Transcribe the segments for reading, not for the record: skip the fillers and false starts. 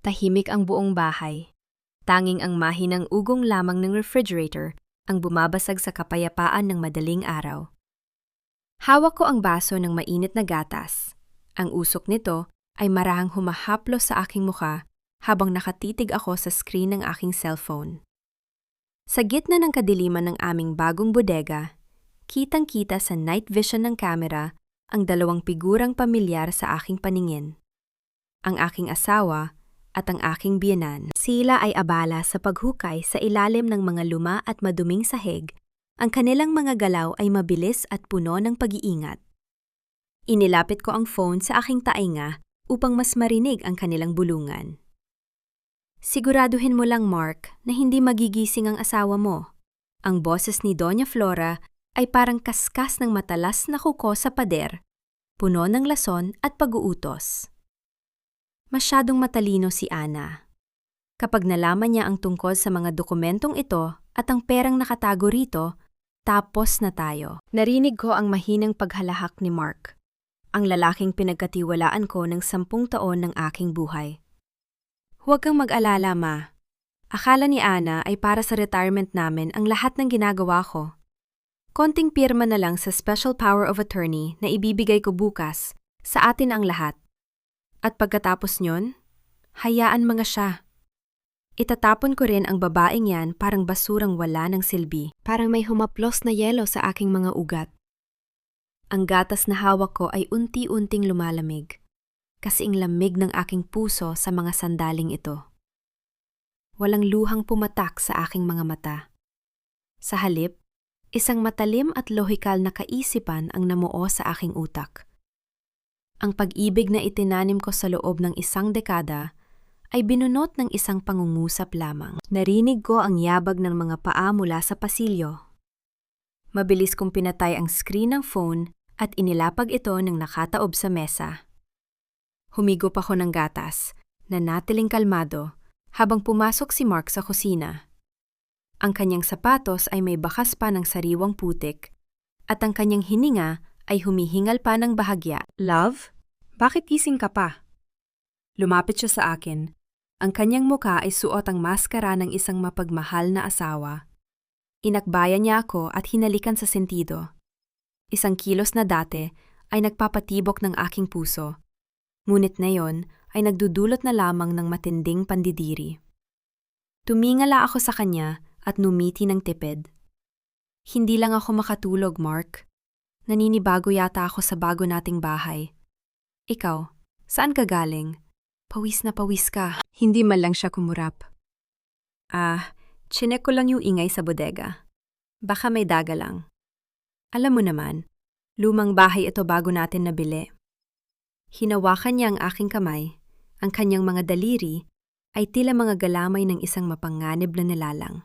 Tahimik ang buong bahay. Tanging ang mahinang ugong lamang ng refrigerator ang bumabasag sa kapayapaan ng madaling araw. Hawak ko ang baso ng mainit na gatas. Ang usok nito ay marahang humahaplos sa aking mukha habang nakatitig ako sa screen ng aking cellphone. Sa gitna ng kadiliman ng aming bagong bodega, kitang-kita sa night vision ng camera ang dalawang figurang pamilyar sa aking paningin. Ang aking asawa at ang aking biyenan. Sila ay abala sa paghukay sa ilalim ng mga luma at maduming sahig. Ang kanilang mga galaw ay mabilis at puno ng pag-iingat. Inilapit ko ang phone sa aking tainga upang mas marinig ang kanilang bulungan. Siguraduhin mo lang, Mark, na hindi magigising ang asawa mo. Ang boses ni Doña Flora ay parang kaskas ng matalas na kuko sa pader, puno ng lason at pag-uutos. Masyadong matalino si Ana. Kapag nalaman niya ang tungkol sa mga dokumentong ito at ang perang nakatago rito, tapos na tayo. Narinig ko ang mahinang paghalahak ni Mark, ang lalaking pinagkatiwalaan ko ng 10 taon ng aking buhay. Huwag kang mag-alala, Ma. Akala ni Ana ay para sa retirement namin ang lahat ng ginagawa ko. Konting pirma na lang sa Special Power of Attorney na ibibigay ko bukas, sa atin ang lahat. At pagkatapos nyon, hayaan mga siya. Itatapon ko rin ang babaeng yan parang basurang wala ng silbi. Parang may humaplos na yelo sa aking mga ugat. Ang gatas na hawak ko ay unti-unting lumalamig. Kasing lamig ng aking puso sa mga sandaling ito. Walang luhang pumatak sa aking mga mata. Sa halip, isang matalim at lohikal na kaisipan ang namuo sa aking utak. Ang pag-ibig na itinanim ko sa loob ng 1 dekada ay binunot ng isang pangungusap lamang. Narinig ko ang yabag ng mga paa mula sa pasilyo. Mabilis kong pinatay ang screen ng phone at inilapag ito ng nakataob sa mesa. Humigop ako ng gatas, nanatiling kalmado, habang pumasok si Mark sa kusina. Ang kanyang sapatos ay may bakas pa ng sariwang putik, at ang kanyang hininga ay humihingal pa ng bahagya. Love? Bakit gising ka pa? Lumapit siya sa akin. Ang kanyang muka ay suot ang maskara ng isang mapagmahal na asawa. Inakbayan niya ako at hinalikan sa sentido. Isang kilos na dati ay nagpapatibok ng aking puso. Ngunit ngayon ay nagdudulot na lamang ng matinding pandidiri. Tumingala ako sa kanya at numiti ng tipid. Hindi lang ako makatulog, Mark. Naninibago yata ako sa bago nating bahay. Ikaw, saan ka galing? Pawis na pawis ka. Hindi man lang siya kumurap. Chinek ko lang yung ingay sa bodega. Baka may daga lang. Alam mo naman, lumang bahay ito bago natin nabili. Hinawakan niya ang aking kamay, ang kanyang mga daliri ay tila mga galamay ng isang mapanganib na nilalang.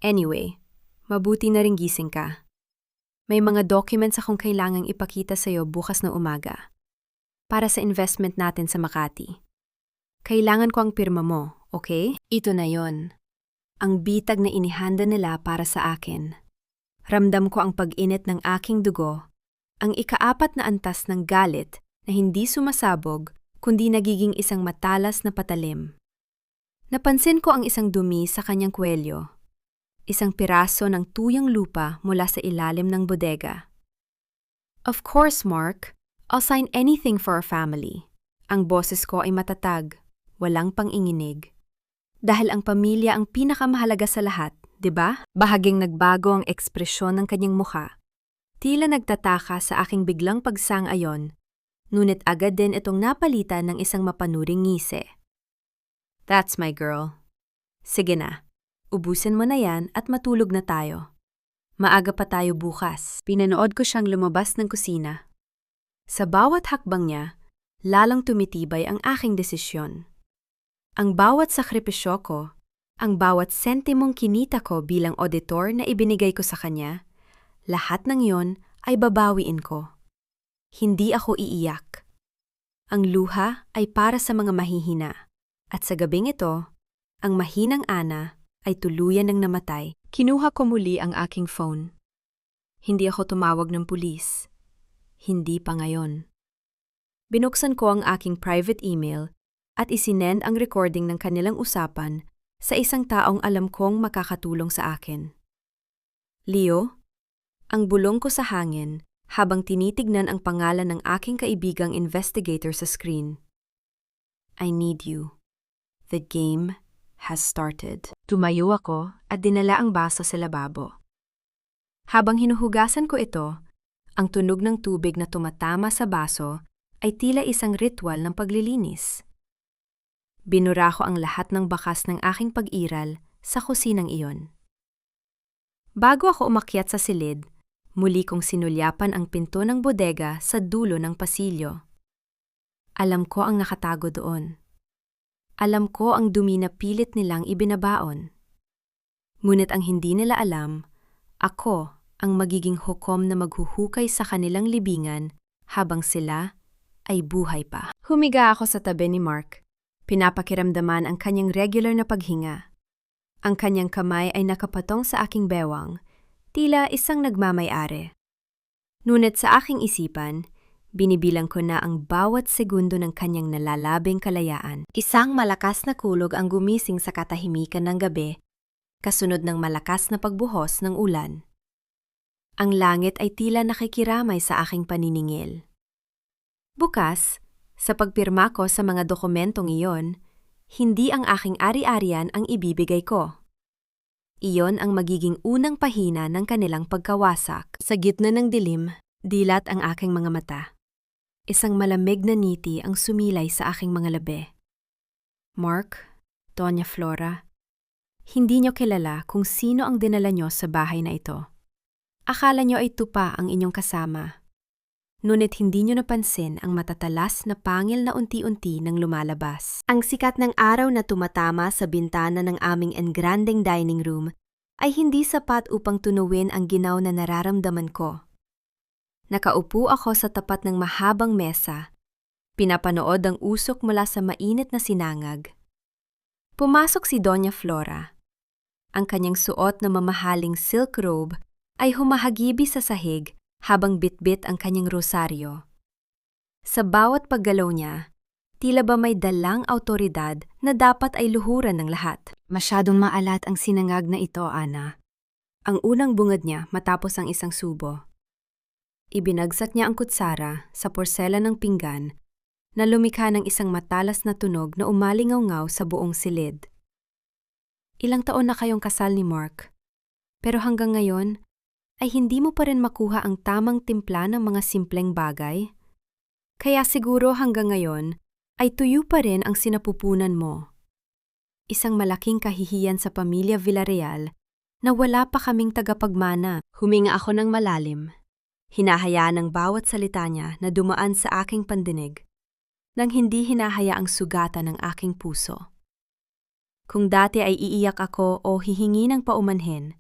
Anyway, mabuti na ring gising ka. May mga documents akong kailangang ipakita sa'yo bukas na umaga. Para sa investment natin sa Makati. Kailangan ko ang pirma mo, okay? Ito na yon. Ang bitag na inihanda nila para sa akin. Ramdam ko ang pag-init ng aking dugo, ang ika-4 na antas ng galit na hindi sumasabog kundi nagiging isang matalas na patalim. Napansin ko ang isang dumi sa kanyang kwelyo. Isang piraso ng tuyang lupa mula sa ilalim ng bodega. Of course, Mark. I'll sign anything for our family. Ang boses ko ay matatag, walang panginginig. Dahil ang pamilya ang pinakamahalaga sa lahat, di ba? Bahaging nagbago ang ekspresyon ng kanyang mukha. Tila nagtataka sa aking biglang pagsang-ayon, ngunit agad din itong napalitan ng isang mapanuring ngisi. That's my girl. Sige na, ubusin mo na yan at matulog na tayo. Maaga pa tayo bukas. Pinanood ko siyang lumabas ng kusina. Sa bawat hakbang niya, lalang tumitibay ang aking desisyon. Ang bawat sakripisyo ko, ang bawat sentimong kinita ko bilang auditor na ibinigay ko sa kanya, lahat ng yon ay babawiin ko. Hindi ako iiyak. Ang luha ay para sa mga mahihina, at sa gabing ito, ang mahinang Ana ay tuluyan ng namatay. Kinuha ko muli ang aking phone. Hindi ako tumawag ng pulis. Hindi pa ngayon. Binuksan ko ang aking private email at isinend ang recording ng kanilang usapan sa isang taong alam kong makakatulong sa akin. Leo, ang bulong ko sa hangin habang tinitignan ang pangalan ng aking kaibigang investigator sa screen. I need you. The game has started. Tumayo ako at dinala ang baso sa lababo. Habang hinuhugasan ko ito, ang tunog ng tubig na tumatama sa baso ay tila isang ritual ng paglilinis. Binura ko ang lahat ng bakas ng aking pag-iral sa kusinang iyon. Bago ako umakyat sa silid, muli kong sinulyapan ang pinto ng bodega sa dulo ng pasilyo. Alam ko ang nakatago doon. Alam ko ang dumi na pilit nilang ibinabaon. Ngunit ang hindi nila alam, ako ang magiging hukom na maghuhukay sa kanilang libingan habang sila ay buhay pa. Humiga ako sa tabi ni Mark. Pinapakiramdaman ang kanyang regular na paghinga. Ang kanyang kamay ay nakapatong sa aking bewang, tila isang nagmamay-ari. Ngunit sa aking isipan, binibilang ko na ang bawat segundo ng kanyang nalalabing kalayaan. Isang malakas na kulog ang gumising sa katahimikan ng gabi, kasunod ng malakas na pagbuhos ng ulan. Ang langit ay tila nakikiramay sa aking paniningil. Bukas, sa pagpirma ko sa mga dokumentong iyon, hindi ang aking ari-arian ang ibibigay ko. Iyon ang magiging unang pahina ng kanilang pagkawasak. Sa gitna ng dilim, dilat ang aking mga mata. Isang malamig na ngiti ang sumilay sa aking mga labi. Mark, Doña Flora, hindi niyo kilala kung sino ang dinala niyo sa bahay na ito. Akala niyo ay tupa ang inyong kasama. Ngunit hindi niyo napansin ang matatalas na pangil na unti-unti nang lumalabas. Ang sikat ng araw na tumatama sa bintana ng aming engrandeng dining room ay hindi sapat upang tunawin ang ginaw na nararamdaman ko. Nakaupo ako sa tapat ng mahabang mesa, pinapanood ang usok mula sa mainit na sinangag. Pumasok si Doña Flora. Ang kanyang suot na mamahaling silk robe ay humahagibi sa sahig habang bitbit ang kanyang rosaryo. Sa bawat paggalaw niya, tila ba may dalang awtoridad na dapat ay luhuran ng lahat. Masyadong maalat ang sinangag na ito, Ana. Ang unang bungad niya matapos ang isang subo. Ibinagsak niya ang kutsara sa porsela ng pinggan na lumikha ng isang matalas na tunog na umalingaw-ngaw sa buong silid. Ilang taon na kayong kasal ni Mark, pero hanggang ngayon, ay hindi mo pa rin makuha ang tamang timpla ng mga simpleng bagay? Kaya siguro hanggang ngayon ay tuyo pa rin ang sinapupunan mo. Isang malaking kahihiyan sa pamilya Villarreal na wala pa kaming tagapagmana. Huminga ako ng malalim. Hinahayaan ng bawat salita niya na dumaan sa aking pandinig, nang hindi hinahayaang sugatan ng aking puso. Kung dati ay iiyak ako o hihingi ng paumanhin,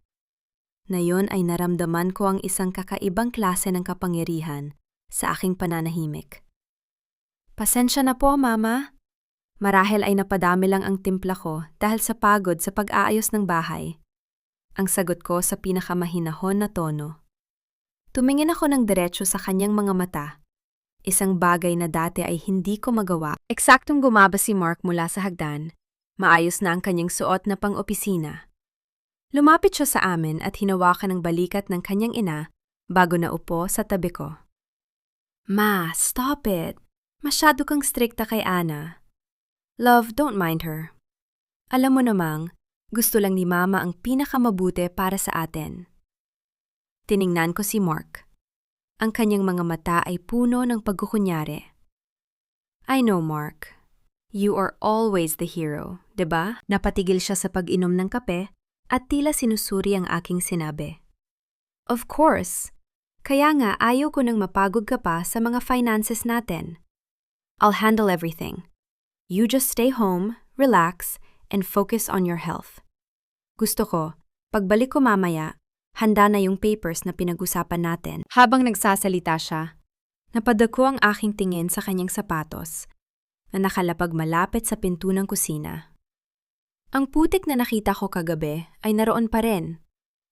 ngayon ay naramdaman ko ang isang kakaibang klase ng kapangyarihan sa aking pananahimik. Pasensya na po, Mama. Marahil ay napadami lang ang timpla ko dahil sa pagod sa pag-aayos ng bahay. Ang sagot ko sa pinakamahinahon na tono. Tumingin ako ng diretso sa kanyang mga mata. Isang bagay na dati ay hindi ko magawa. Eksaktong gumaba si Mark mula sa hagdan. Maayos na ang kanyang suot na pang-opisina. Lumapit siya sa amin at hinawakan ang balikat ng kanyang ina bago naupo sa tabi ko. Ma, stop it. Masyado kang strikta kay Ana. Love, don't mind her. Alam mo namang, gusto lang ni Mama ang pinakamabuti para sa atin. Tiningnan ko si Mark. Ang kanyang mga mata ay puno ng pagkukunyari. I know, Mark. You are always the hero, 'di ba? Napatigil siya sa pag-inom ng kape at tila sinusuri ang aking sinabi. Of course. Kaya nga ayaw ko nang mapagod ka pa sa mga finances natin. I'll handle everything. You just stay home, relax, and focus on your health. Gusto ko, pagbalik ko mamaya, handa na yung papers na pinag-usapan natin. Habang nagsasalita siya, napadako ang aking tingin sa kanyang sapatos na nakalapag malapit sa pinto ng kusina. Ang putik na nakita ko kagabi ay naroon pa rin.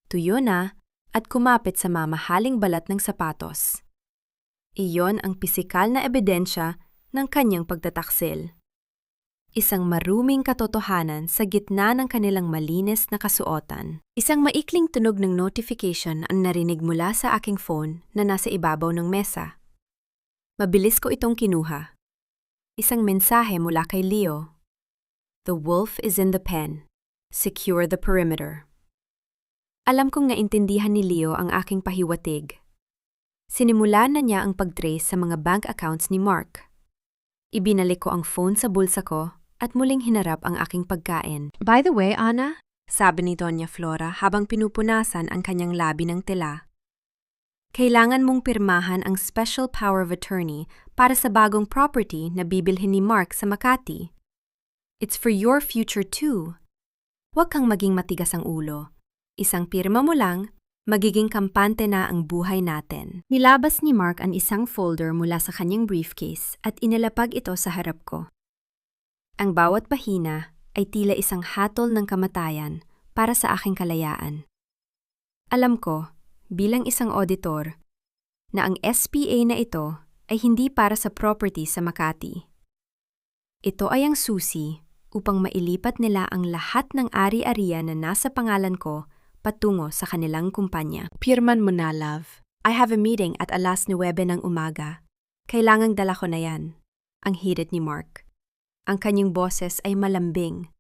Tuyo na at kumapit sa mamahaling balat ng sapatos. Iyon ang pisikal na ebidensya ng kanyang pagtataksil. Isang maruming katotohanan sa gitna ng kanilang malinis na kasuotan. Isang maikling tunog ng notification ang narinig mula sa aking phone na nasa ibabaw ng mesa. Mabilis ko itong kinuha. Isang mensahe mula kay Leo. The wolf is in the pen. Secure the perimeter. Alam kong naintindihan ni Leo ang aking pahiwatig. Sinimulan na niya ang pag-trace sa mga bank accounts ni Mark. Ibinalik ko ang phone sa bulsa ko at muling hinarap ang aking pagkain. By the way, Ana, sabi ni Doña Flora habang pinupunasan ang kanyang labi ng tela. Kailangan mong pirmahan ang special power of attorney para sa bagong property na bibilhin ni Mark sa Makati. It's for your future too. Huwag kang maging matigas ang ulo. Isang pirma mo lang, magiging kampante na ang buhay natin. Nilabas ni Mark ang isang folder mula sa kanyang briefcase at inilapag ito sa harap ko. Ang bawat pahina ay tila isang hatol ng kamatayan para sa aking kalayaan. Alam ko, bilang isang auditor, na ang SPA na ito ay hindi para sa property sa Makati. Ito ay ang susi upang mailipat nila ang lahat ng ari-arian na nasa pangalan ko patungo sa kanilang kumpanya. Pirman mo na, love. I have a meeting at 9:00 ng umaga. Kailangang dala ko na yan. Ang hirit ni Mark. Ang kanyang boses ay malambing,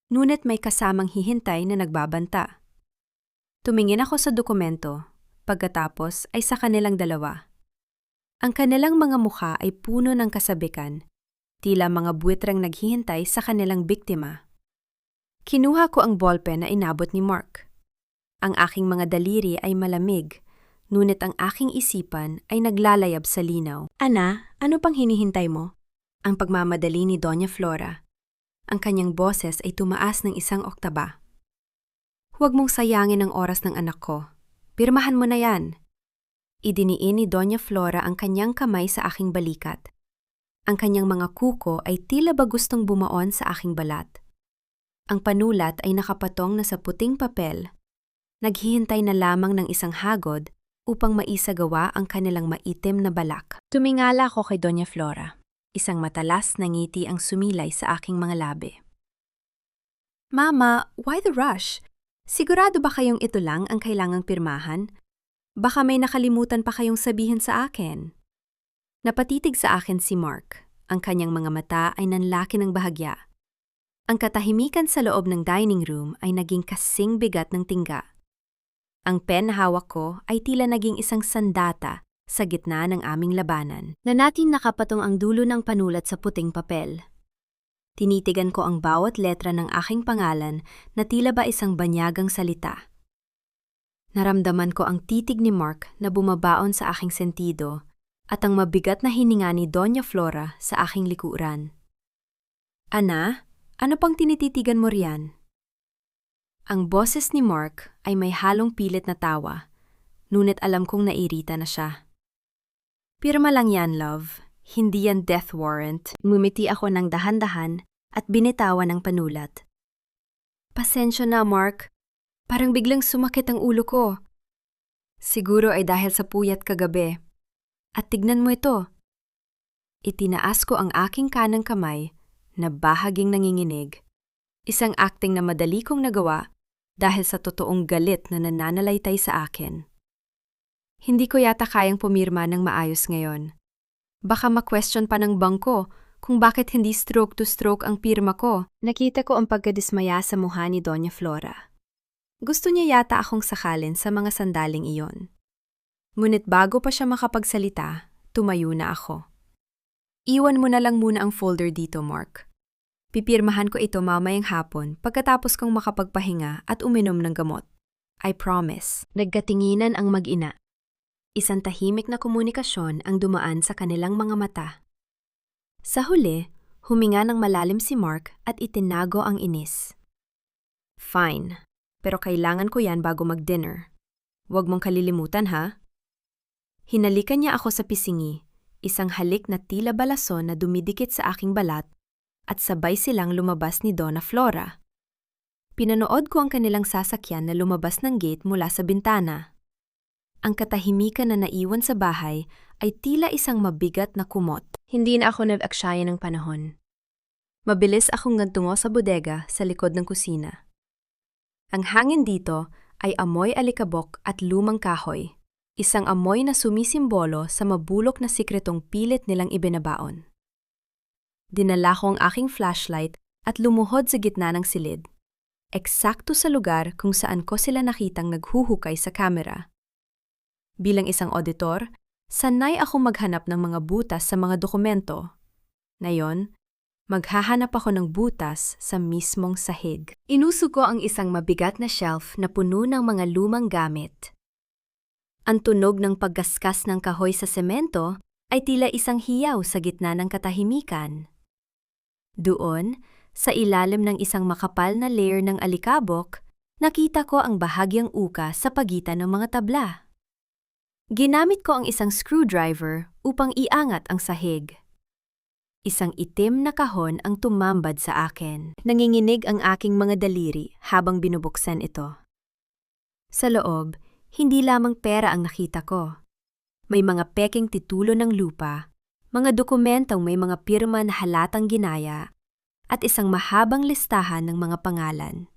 ngunit may kasamang hihintay na nagbabanta. Tumingin ako sa dokumento, pagkatapos ay sa kanilang dalawa. Ang kanilang mga mukha ay puno ng kasabikan, tila mga buwitrang naghihintay sa kanilang biktima. Kinuha ko ang ballpen na inabot ni Mark. Ang aking mga daliri ay malamig, ngunit ang aking isipan ay naglalayab sa linaw. Ana, ano pang hinihintay mo? Ang pagmamadali ni Doña Flora. Ang kanyang boses ay tumaas ng 1 oktaba. Huwag mong sayangin ang oras ng anak ko. Pirmahan mo na yan. Idiniin ni Doña Flora ang kanyang kamay sa aking balikat. Ang kanyang mga kuko ay tila ba gustong bumaon sa aking balat. Ang panulat ay nakapatong na sa puting papel. Naghihintay na lamang ng isang hagod upang maisagawa ang kanilang maitim na balak. Tumingala ako kay Doña Flora. Isang matalas na ngiti ang sumilay sa aking mga labi. Mama, why the rush? Sigurado ba kayong ito lang ang kailangang pirmahan? Baka may nakalimutan pa kayong sabihin sa akin. Napatitig sa akin si Mark. Ang kanyang mga mata ay nanlaki ng bahagya. Ang katahimikan sa loob ng dining room ay naging kasing bigat ng tingga. Ang pen na hawak ko ay tila naging isang sandata sa gitna ng aming labanan. Na natin nakapatong ang dulo ng panulat sa puting papel. Tinitigan ko ang bawat letra ng aking pangalan na tila ba isang banyagang salita. Naramdaman ko ang titig ni Mark na bumabaon sa aking sentido at ang mabigat na hininga ni Doña Flora sa aking likuran. Ana, ano pang tinititigan mo riyan? Ang boses ni Mark ay may halong pilit na tawa, ngunit alam kong nairita na siya. Pirma lang yan, love. Hindi yan death warrant. Ngumiti ako ng dahan-dahan at binitawan ng panulat. Pasensya na, Mark. Parang biglang sumakit ang ulo ko. Siguro ay dahil sa puyat kagabi. At tignan mo ito. Itinaas ko ang aking kanang kamay na bahaging nanginginig. Isang acting na madali kong nagawa dahil sa totoong galit na nananalaytay sa akin. Hindi ko yata kayang pumirma ng maayos ngayon. Baka ma-question pa ng bangko kung bakit hindi stroke to stroke ang pirma ko. Nakita ko ang pagkadismaya sa mukha ni Doña Flora. Gusto niya yata akong sakalin sa mga sandaling iyon. Ngunit bago pa siya makapagsalita, tumayo na ako. Iwan mo na lang muna ang folder dito, Mark. Pipirmahan ko ito mamayang hapon pagkatapos kong makapagpahinga at uminom ng gamot. I promise. Nagkatinginan ang mag-ina. Isang tahimik na komunikasyon ang dumaan sa kanilang mga mata. Sa huli, huminga ng malalim si Mark at itinago ang inis. Fine, pero kailangan ko yan bago mag-dinner. Huwag mong kalilimutan, ha? Hinalikan niya ako sa pisingi, isang halik na tila balason na dumidikit sa aking balat, at sabay silang lumabas ni Donna Flora. Pinanood ko ang kanilang sasakyan na lumabas ng gate mula sa bintana. Ang katahimikan na naiwan sa bahay ay tila isang mabigat na kumot. Hindi na ako nag-aksaya ng panahon. Mabilis akong nagtungo sa bodega sa likod ng kusina. Ang hangin dito ay amoy alikabok at lumang kahoy, isang amoy na sumisimbolo sa mabulok na sikretong pilit nilang ibinabaon. Dinala ko ang aking flashlight at lumuhod sa gitna ng silid, eksakto sa lugar kung saan ko sila nakitang naghuhukay sa kamera. Bilang isang auditor, sanay ako maghanap ng mga butas sa mga dokumento. Ngayon, maghahanap ako ng butas sa mismong sahig. Inuso ko ang isang mabigat na shelf na puno ng mga lumang gamit. Ang tunog ng paggaskas ng kahoy sa semento ay tila isang hiyaw sa gitna ng katahimikan. Doon, sa ilalim ng isang makapal na layer ng alikabok, nakita ko ang bahagyang uka sa pagitan ng mga tabla. Ginamit ko ang isang screwdriver upang iangat ang sahig. Isang itim na kahon ang tumambad sa akin. Nanginginig ang aking mga daliri habang binubuksan ito. Sa loob, hindi lamang pera ang nakita ko. May mga pekeng titulo ng lupa, mga dokumentong may mga pirma na halatang ginaya, at isang mahabang listahan ng mga pangalan.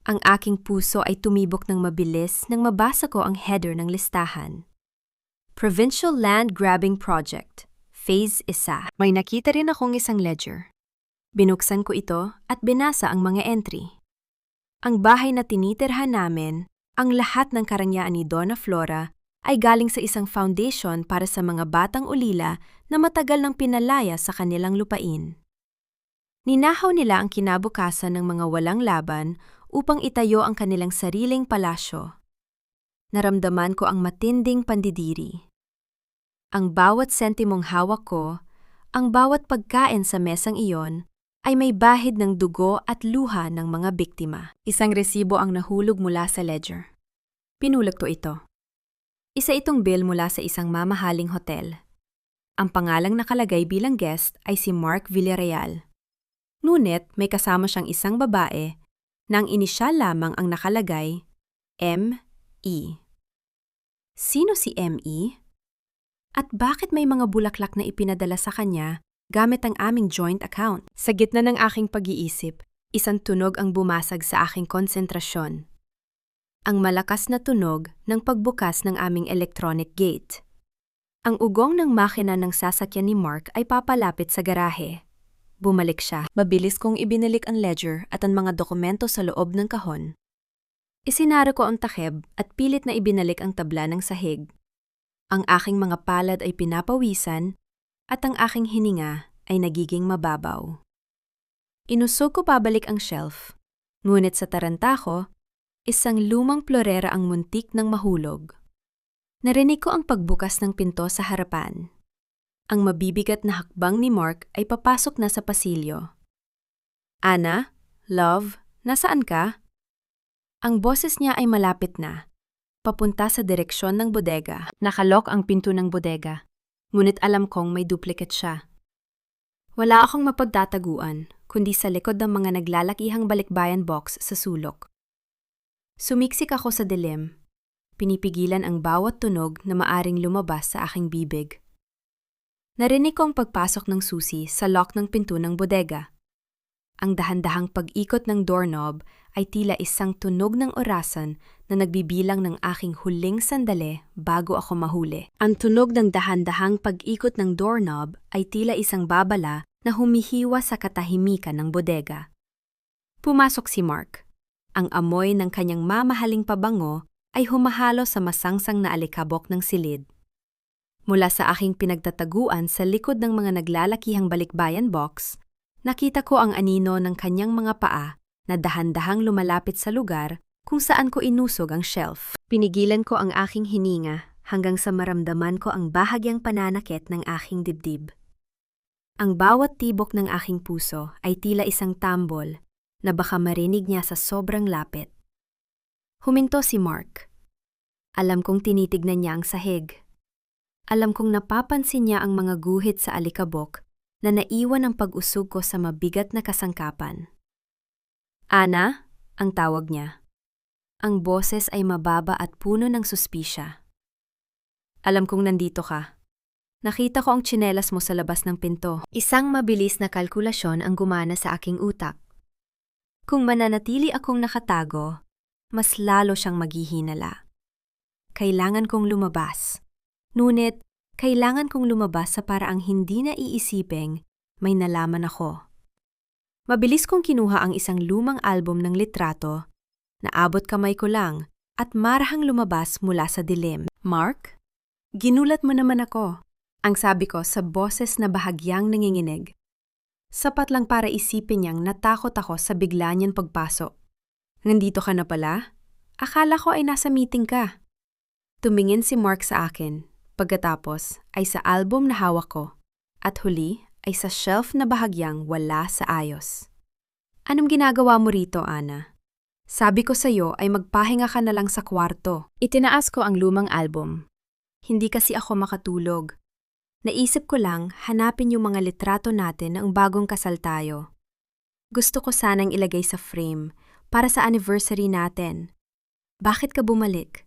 Ang aking puso ay tumibok ng mabilis nang mabasa ko ang header ng listahan. Provincial Land Grabbing Project, Phase 1. May nakita rin akong isang ledger. Binuksan ko ito at binasa ang mga entry. Ang bahay na tinitirhan namin, ang lahat ng karangyaan ni Donna Flora, ay galing sa isang foundation para sa mga batang ulila na matagal nang pinalaya sa kanilang lupain. Ninahaw nila ang kinabukasan ng mga walang laban upang itayo ang kanilang sariling palasyo. Naramdaman ko ang matinding pandidiri. Ang bawat sentimong hawak ko, ang bawat pagkain sa mesang iyon, ay may bahid ng dugo at luha ng mga biktima. Isang resibo ang nahulog mula sa ledger. Pinulot ko ito. Isa itong bill mula sa isang mamahaling hotel. Ang pangalang nakalagay bilang guest ay si Mark Villarreal. Ngunit may kasama siyang isang babae na ang inisyal lamang ang nakalagay, M.E. Sino si M.E.? At bakit may mga bulaklak na ipinadala sa kanya gamit ang aming joint account? Sa gitna ng aking pag-iisip, isang tunog ang bumasag sa aking konsentrasyon. Ang malakas na tunog ng pagbukas ng aming electronic gate. Ang ugong ng makina ng sasakyan ni Mark ay papalapit sa garahe. Bumalik siya. Mabilis kong ibinalik ang ledger at ang mga dokumento sa loob ng kahon. Isinara ko ang takeb at pilit na ibinalik ang tabla ng sahig. Ang aking mga palad ay pinapawisan at ang aking hininga ay nagiging mababaw. Inusog ko pabalik ang shelf, ngunit sa taranta ko, isang lumang plorera ang muntik ng mahulog. Narinig ko ang pagbukas ng pinto sa harapan. Ang mabibigat na hakbang ni Mark ay papasok na sa pasilyo. Ana, love, nasaan ka? Ang boses niya ay malapit na, papunta sa direksyon ng bodega. Nakalok ang pinto ng bodega, ngunit alam kong may duplicate siya. Wala akong mapagtataguan, kundi sa likod ng mga naglalakihang balikbayan box sa sulok. Sumiksik ako sa dilim, pinipigilan ang bawat tunog na maaring lumabas sa aking bibig. Narinig ko ang pagpasok ng susi sa lock ng pinto ng bodega. Ang dahan-dahang pag-ikot ng doorknob ay tila isang tunog ng orasan na nagbibilang ng aking huling sandali bago ako mahuli. Ang tunog ng dahan-dahang pag-ikot ng doorknob ay tila isang babala na humihiwa sa katahimikan ng bodega. Pumasok si Mark. Ang amoy ng kanyang mamahaling pabango ay humahalo sa masangsang na alikabok ng silid. Mula sa aking pinagtataguan sa likod ng mga naglalakihang balikbayan box, nakita ko ang anino ng kanyang mga paa na dahan-dahang lumalapit sa lugar kung saan ko inusog ang shelf. Pinigilan ko ang aking hininga hanggang sa maramdaman ko ang bahagyang pananakit ng aking dibdib. Ang bawat tibok ng aking puso ay tila isang tambol na baka marinig niya sa sobrang lapit. Huminto si Mark. Alam kong tinitignan niya ang sahig. Alam kong napapansin niya ang mga guhit sa alikabok na naiwan ng pag-usog ko sa mabigat na kasangkapan. Ana, ang tawag niya. Ang boses ay mababa at puno ng suspisya. Alam kong nandito ka. Nakita ko ang tsinelas mo sa labas ng pinto. Isang mabilis na kalkulasyon ang gumana sa aking utak. Kung mananatili akong nakatago, mas lalo siyang maghihinala. Kailangan kong lumabas. Ngunit, kailangan kong lumabas sa paraang hindi na iisiping may nalaman ako. Mabilis kong kinuha ang isang lumang album ng litrato, naabot kamay ko lang, at marahang lumabas mula sa dilim. Mark? Ginulat mo naman ako. Ang sabi ko sa boses na bahagyang nanginginig. Sapat lang para isipin niyang natakot ako sa bigla niyang pagpasok. Nandito ka na pala? Akala ko ay nasa meeting ka. Tumingin si Mark sa akin, pagkatapos ay sa album na hawak ko, at huli ay sa shelf na bahagyang wala sa ayos. Anong ginagawa mo rito, Ana? Sabi ko sa'yo ay magpahinga ka na lang sa kwarto. Itinaas ko ang lumang album. Hindi kasi ako makatulog. Naisip ko lang hanapin yung mga litrato natin ng bagong kasal tayo. Gusto ko sanang ilagay sa frame para sa anniversary natin. Bakit ka bumalik?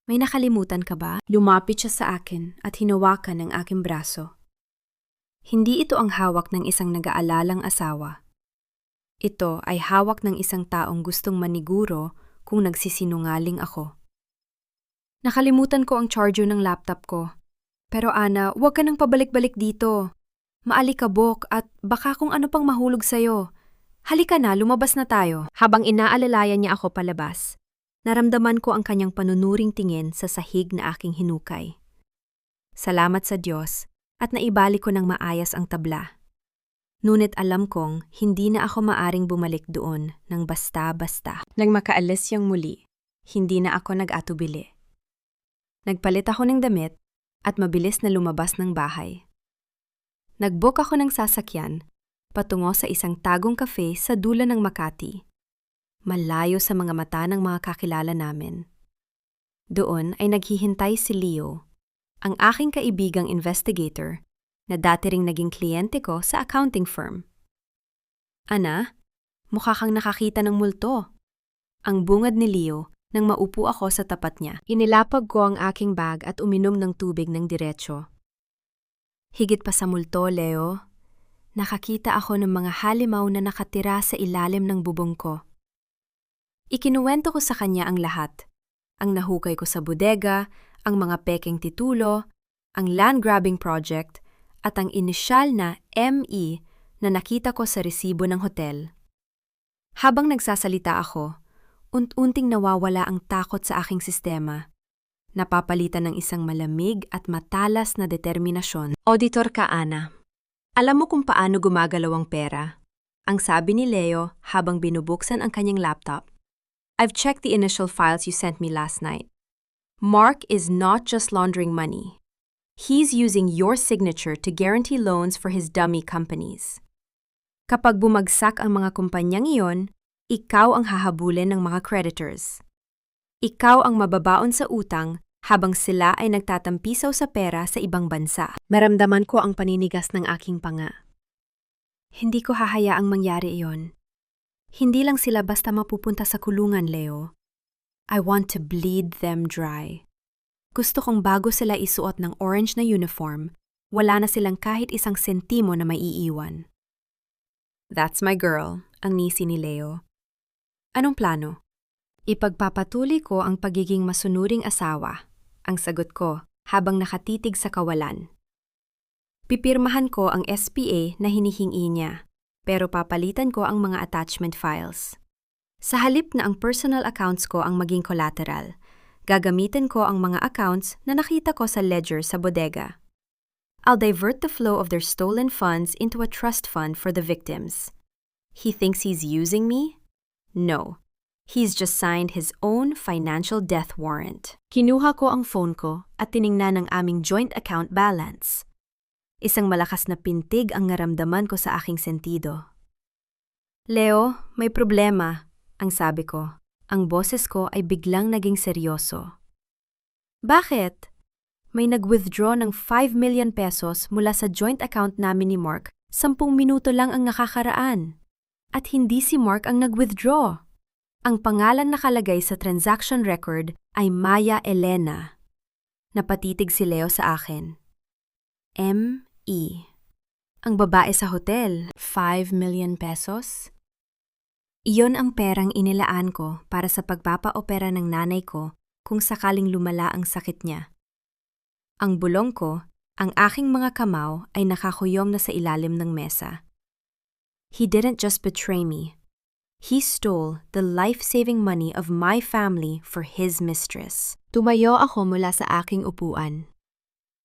May nakalimutan ka ba? Lumapit siya sa akin at hinawakan ang aking braso. Hindi ito ang hawak ng isang nag-aalalang asawa. Ito ay hawak ng isang taong gustong maniguro kung nagsisinungaling ako. Nakalimutan ko ang charger ng laptop ko. Pero Ana, huwag ka nang pabalik-balik dito. Maalikabok at baka kung ano pang mahulog sa'yo. Halika na, lumabas na tayo. Habang inaalalayan niya ako palabas, naramdaman ko ang kanyang panunuring tingin sa sahig na aking hinukay. Salamat sa Diyos at naibalik ko ng maayos ang tabla. Ngunit alam kong hindi na ako maaring bumalik doon ng basta-basta. Nang makaalis siyang muli, hindi na ako nag-atubili. Nagpalit ako ng damit at mabilis na lumabas ng bahay. Nag-book ako ng sasakyan patungo sa isang tagong cafe sa dulo ng Makati, malayo sa mga mata ng mga kakilala namin. Doon ay naghihintay si Leo, ang aking kaibigang investigator na dati ring naging kliyente ko sa accounting firm. Ana, mukha kang nakakita ng multo. Ang bungad ni Leo nang maupo ako sa tapat niya. Inilapag ko ang aking bag at uminom ng tubig ng diretsyo. Higit pa sa multo, Leo, nakakita ako ng mga halimaw na nakatira sa ilalim ng bubong ko. Ikinuwento ko sa kanya ang lahat. Ang nahukay ko sa bodega, ang mga pekeng titulo, ang land grabbing project, at ang inisyal na ME na nakita ko sa resibo ng hotel. Habang nagsasalita ako, unti-unting nawawala ang takot sa aking sistema. Napapalitan ng isang malamig at matalas na determinasyon. Auditor ka, Ana. Alam mo kung paano gumagalaw ang pera? Ang sabi ni Leo habang binubuksan ang kanyang laptop. I've checked the initial files you sent me last night. Mark is not just laundering money. He's using your signature to guarantee loans for his dummy companies. Kapag bumagsak ang mga kumpanyang iyon, ikaw ang hahabulin ng mga creditors. Ikaw ang mababaon sa utang habang sila ay nagtatampisaw sa pera sa ibang bansa. Maramdaman ko ang paninigas ng aking panga. Hindi ko hahayaang mangyari iyon. Hindi lang sila basta mapupunta sa kulungan, Leo. I want to bleed them dry. Gusto kong bago sila isuot ng orange na uniform, wala na silang kahit isang sentimo na maiiwan. That's my girl, ang ngisi ni Leo. Anong plano? Ipagpapatuloy ko ang pagiging masunuring asawa, ang sagot ko habang nakatitig sa kawalan. Pipirmahan ko ang SPA na hinihingi niya, pero papalitan ko ang mga attachment files. Sa halip na ang personal accounts ko ang maging collateral, gagamitin ko ang mga accounts na nakita ko sa ledger sa bodega. I'll divert the flow of their stolen funds into a trust fund for the victims. He thinks he's using me? No. He's just signed his own financial death warrant. Kinuha ko ang phone ko at tiningnan ang aming joint account balance. Isang malakas na pintig ang naramdaman ko sa aking sentido. Leo, may problema, ang sabi ko. Ang boses ko ay biglang naging seryoso. Bakit? May nag-withdraw ng 5 million pesos mula sa joint account namin ni Mark. 10 minuto lang ang nakakaraan. At hindi si Mark ang nag-withdraw. Ang pangalan nakalagay sa transaction record ay Maya Elena. Napatitig si Leo sa akin. M.E. Ang babae sa hotel, 5 million pesos? Iyon ang perang inilaan ko para sa pagpapaopera ng nanay ko kung sakaling lumala ang sakit niya. Ang bulong ko, ang aking mga kamao ay nakakuyom na sa ilalim ng mesa. He didn't just betray me. He stole the life-saving money of my family for his mistress. Tumayo ako mula sa aking upuan.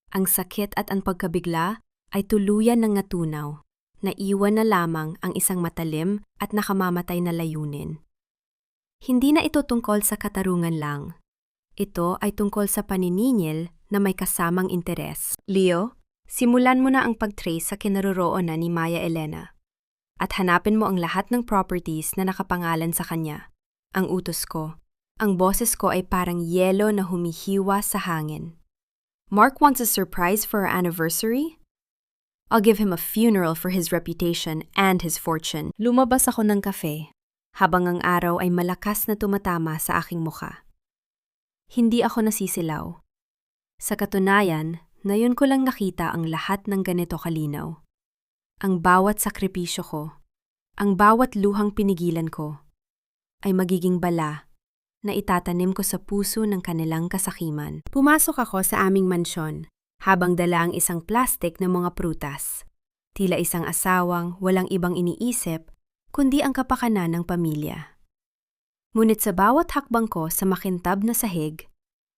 Ang sakit at ang pagkabigla ay tuluyan ng natunaw. Naiwan na lamang ang isang matalim at nakamamatay na layunin. Hindi na ito tungkol sa katarungan lang. Ito ay tungkol sa paniningil na may kasamang interes. Leo, simulan mo na ang pag-trace sa kinaroroonan ni Maya Elena. At hanapin mo ang lahat ng properties na nakapangalan sa kanya. Ang utos ko, ang boses ko ay parang yelo na humihiwa sa hangin. Mark wants a surprise for our anniversary? I'll give him a funeral for his reputation and his fortune. Lumabas ako ng kafe, habang ang araw ay malakas na tumatama sa aking mukha. Hindi ako nasisilaw. Sa katunayan, ngayon ko lang nakita ang lahat ng ganito kalinaw. Ang bawat sakripisyo ko, ang bawat luhang pinigilan ko, ay magiging bala na itatanim ko sa puso ng kanilang kasakiman. Pumasok ako sa aming mansyon, habang dala ang isang plastik ng mga prutas. Tila isang asawang walang ibang iniisip, kundi ang kapakanan ng pamilya. Ngunit sa bawat hakbang ko sa makintab na sahig,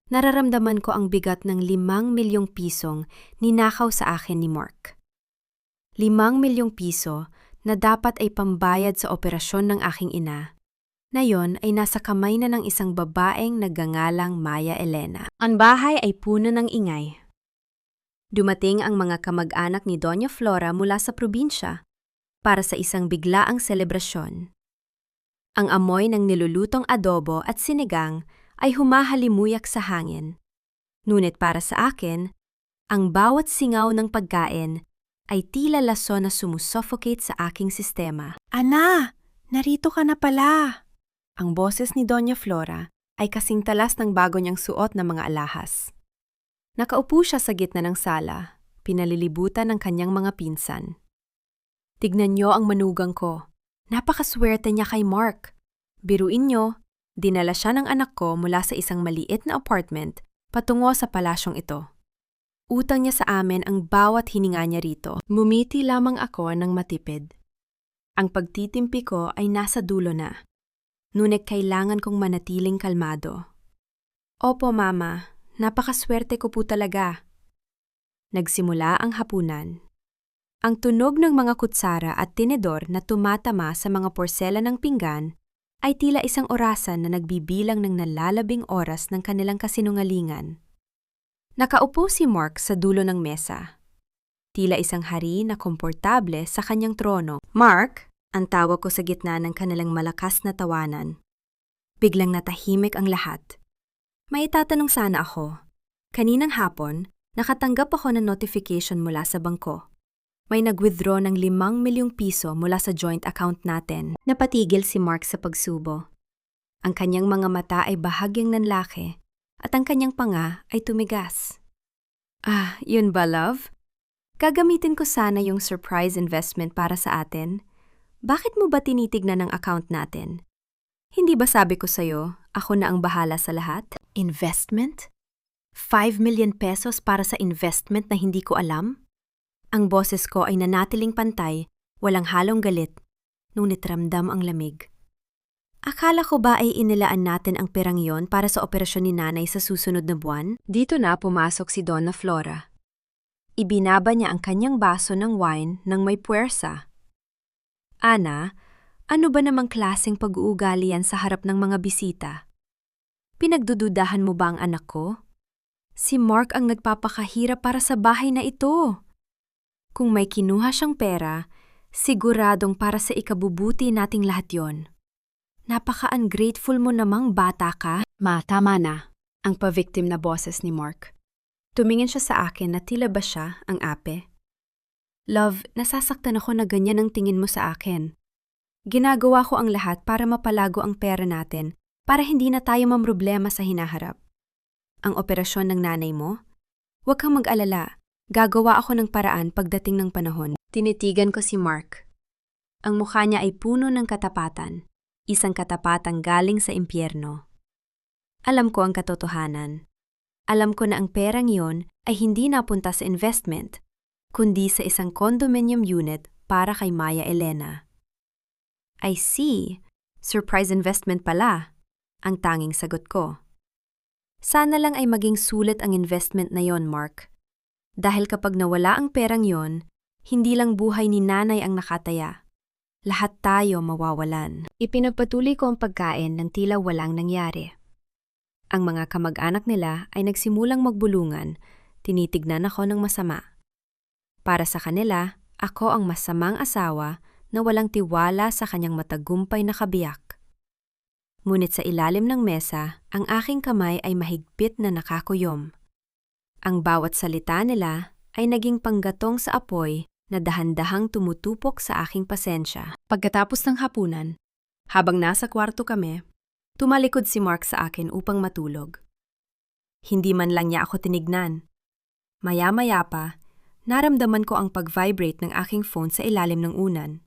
nararamdaman ko ang bigat ng 5 milyong pisong ninakaw sa akin ni Mark. 5 milyong piso na dapat ay pambayad sa operasyon ng aking ina, na yon ay nasa kamay na ng isang babaeng nagngangalang Maya Elena. Ang bahay ay puno ng ingay. Dumating ang mga kamag-anak ni Doña Flora mula sa probinsya para sa isang biglaang selebrasyon. Ang amoy ng nilulutong adobo at sinigang ay humahalimuyak sa hangin. Ngunit para sa akin, ang bawat singaw ng pagkain ay tila laso na sumusuffocate sa aking sistema. Ana, narito ka na pala! Ang boses ni Doña Flora ay kasing talas ng bago niyang suot na mga alahas. Nakaupo siya sa gitna ng sala, pinalilibutan ng kanyang mga pinsan. Tignan niyo ang manugang ko. Napakaswerte niya kay Mark. Biruin niyo, dinala siya ng anak ko mula sa isang maliit na apartment patungo sa palasyong ito. Utang niya sa amin ang bawat hininga niya rito. Mumiti lamang ako ng matipid. Ang pagtitimpi ko ay nasa dulo na. Ngunit kailangan kong manatiling kalmado. Opo, Mama. Napakaswerte ko po talaga. Nagsimula ang hapunan. Ang tunog ng mga kutsara at tinidor na tumatama sa mga porsela ng pinggan ay tila isang orasan na nagbibilang ng nalalabing oras ng kanilang kasinungalingan. Nakaupo si Mark sa dulo ng mesa. Tila isang hari na komportable sa kanyang trono. Mark, ang tawag ko sa gitna ng kanilang malakas na tawanan. Biglang natahimik ang lahat. May itatanong sana ako. Kaninang hapon, nakatanggap ako ng notification mula sa bangko. May nag-withdraw ng 5 milyong piso mula sa joint account natin. Napatigil si Mark sa pagsubo. Ang kanyang mga mata ay bahagyang nanlaki at ang kanyang panga ay tumigas. Ah, yun ba, love? Gagamitin ko sana yung surprise investment para sa atin. Bakit mo ba tinitignan ang account natin? Hindi ba sabi ko sa'yo, ako na ang bahala sa lahat? Investment? 5 million pesos para sa investment na hindi ko alam? Ang boses ko ay nanatiling pantay, walang halong galit, ngunit ramdam ang lamig. Akala ko ba ay inilaan natin ang perang yon para sa operasyon ni nanay sa susunod na buwan? Dito na pumasok si Donna Flora. Ibinaba niya ang kanyang baso ng wine nang may puwersa. Ana, ano ba namang klaseng pag-uugali yan sa harap ng mga bisita? Pinagdududahan mo ba ang anak ko? Si Mark ang nagpapakahirap para sa bahay na ito. Kung may kinuha siyang pera, siguradong para sa ikabubuti nating lahat yon. Napaka-ungrateful mo namang bata ka. Ma, tama na, ang pa-victim na boses ni Mark. Tumingin siya sa akin na tila ba siya ang ape. Love, nasasaktan ako na ganyan ang tingin mo sa akin. Ginagawa ko ang lahat para mapalago ang pera natin para hindi na tayo mamroblema sa hinaharap. Ang operasyon ng nanay mo? Huwag kang mag-alala, Gagawa ako ng paraan pagdating ng panahon. Tinitigan ko si Mark. Ang mukha niya ay puno ng katapatan, isang katapatang galing sa impyerno. Alam ko ang katotohanan. Alam ko na ang perang iyon ay hindi napunta sa investment, kundi sa isang condominium unit para kay Maya Elena. I see. Surprise investment pala, ang tanging sagot ko. Sana lang ay maging sulit ang investment na yon, Mark. Dahil kapag nawala ang perang yon, hindi lang buhay ni nanay ang nakataya. Lahat tayo mawawalan. Ipinagpatuloy ko ang pagkain ng tila walang nangyari. Ang mga kamag-anak nila ay nagsimulang magbulungan, tinitignan ako ng masama. Para sa kanila, ako ang masamang asawa na walang tiwala sa kanyang matagumpay na kabiyak. Ngunit sa ilalim ng mesa, ang aking kamay ay mahigpit na nakakuyom. Ang bawat salita nila ay naging panggatong sa apoy na dahan-dahang tumutupok sa aking pasensya. Pagkatapos ng hapunan, habang nasa kwarto kami, tumalikod si Mark sa akin upang matulog. Hindi man lang niya ako tinignan. Maya-maya pa, naramdaman ko ang pag-vibrate ng aking phone sa ilalim ng unan.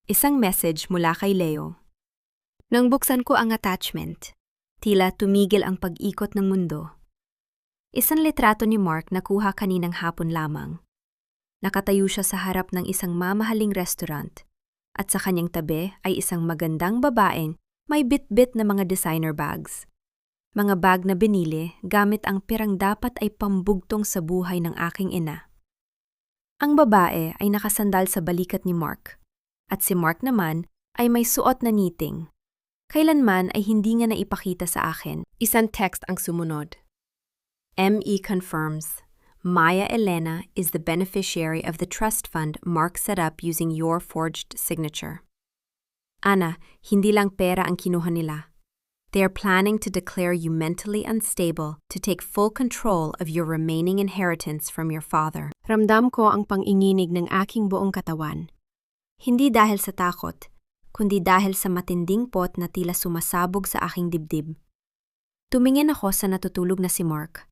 Isang message mula kay Leo. Nang buksan ko ang attachment, tila tumigil ang pag-ikot ng mundo. Isang litrato ni Mark na kuha kaninang hapon lamang. Nakatayo siya sa harap ng isang mamahaling restaurant at sa kanyang tabi ay isang magandang babaeng may bit-bit na mga designer bags. Mga bag na binili gamit ang pirang dapat ay pambugtong sa buhay ng aking ina. Ang babae ay nakasandal sa balikat ni Mark at si Mark naman ay may suot na knitting. Kailanman ay hindi nga naipakita sa akin. Isang text ang sumunod. ME confirms, Maya Elena is the beneficiary of the trust fund Mark set up using your forged signature. Ana, hindi lang pera ang kinuha nila. They are planning to declare you mentally unstable to take full control of your remaining inheritance from your father. Ramdam ko ang panginginig ng aking buong katawan. Hindi dahil sa takot, kundi dahil sa matinding pot na tila sumasabog sa aking dibdib. Tumingin ako sa natutulog na si Mark.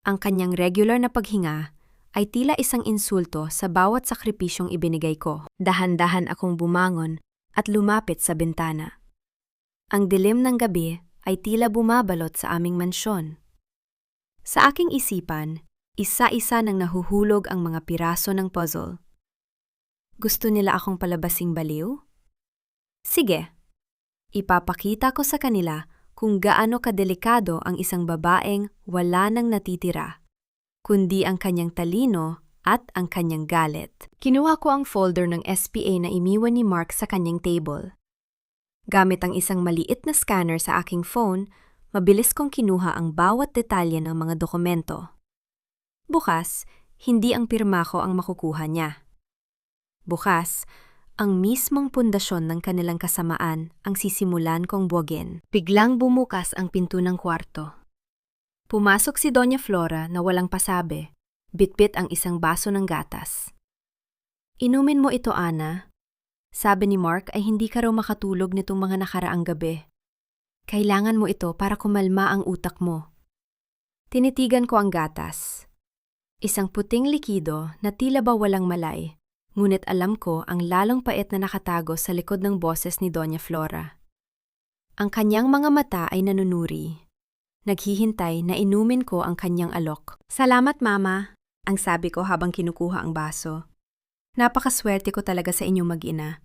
Ang kanyang regular na paghinga ay tila isang insulto sa bawat sakripisyong ibinigay ko. Dahan-dahan akong bumangon at lumapit sa bintana. Ang dilim ng gabi ay tila bumabalot sa aming mansyon. Sa aking isipan, isa-isa nang nahuhulog ang mga piraso ng puzzle. Gusto nila akong palabasing baliw? Sige, ipapakita ko sa kanila kung gaano kadelikado ang isang babaeng wala nang natitira, kundi ang kanyang talino at ang kanyang galit. Kinuha ko ang folder ng SPA na iniwan ni Mark sa kanyang table. Gamit ang isang maliit na scanner sa aking phone, mabilis kong kinuha ang bawat detalye ng mga dokumento. Bukas, hindi ang pirma ko ang makukuha niya. Bukas, ang mismong pundasyon ng kanilang kasamaan ang sisimulan kong buwagin. Biglang bumukas ang pinto ng kwarto. Pumasok si Doña Flora na walang pasabi, bitbit ang isang baso ng gatas. Inumin mo ito, Ana. Sabi ni Mark ay hindi ka raw makatulog nitong mga nakaraang gabi. Kailangan mo ito para kumalma ang utak mo. Tinitigan ko ang gatas. Isang puting likido na tila ba walang malay. Ngunit alam ko ang lalong pait na nakatago sa likod ng boses ni Doña Flora. Ang kanyang mga mata ay nanunuri. Naghihintay na inumin ko ang kanyang alok. Salamat, Mama, ang sabi ko habang kinukuha ang baso. Napakaswerte ko talaga sa inyong mag-ina.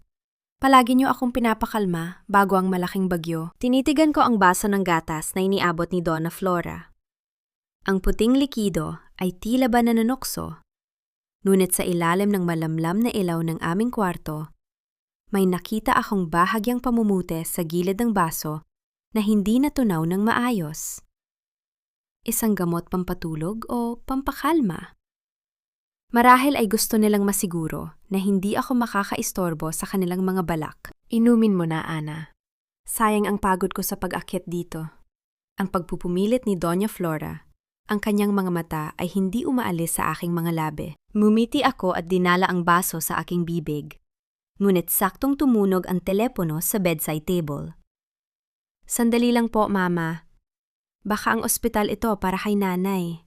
Palagi niyo akong pinapakalma bago ang malaking bagyo. Tinitigan ko ang baso ng gatas na iniabot ni Donna Flora. Ang puting likido ay tila ba nanunokso. Ngunit sa ilalim ng malamlam na ilaw ng aming kwarto, may nakita akong bahagyang pamumute sa gilid ng baso na hindi natunaw ng maayos. Isang gamot pampatulog o pampakalma? Marahil ay gusto nilang masiguro na hindi ako makakaistorbo sa kanilang mga balak. Inumin mo na, Ana. Sayang ang pagod ko sa pag-akyat dito. Ang pagpupumilit ni Doña Flora. Ang kanyang mga mata ay hindi umaalis sa aking mga labi. Mumiti ako at dinala ang baso sa aking bibig. Ngunit saktong tumunog ang telepono sa bedside table. Sandali lang po, Mama. Baka ang ospital ito para kay nanay.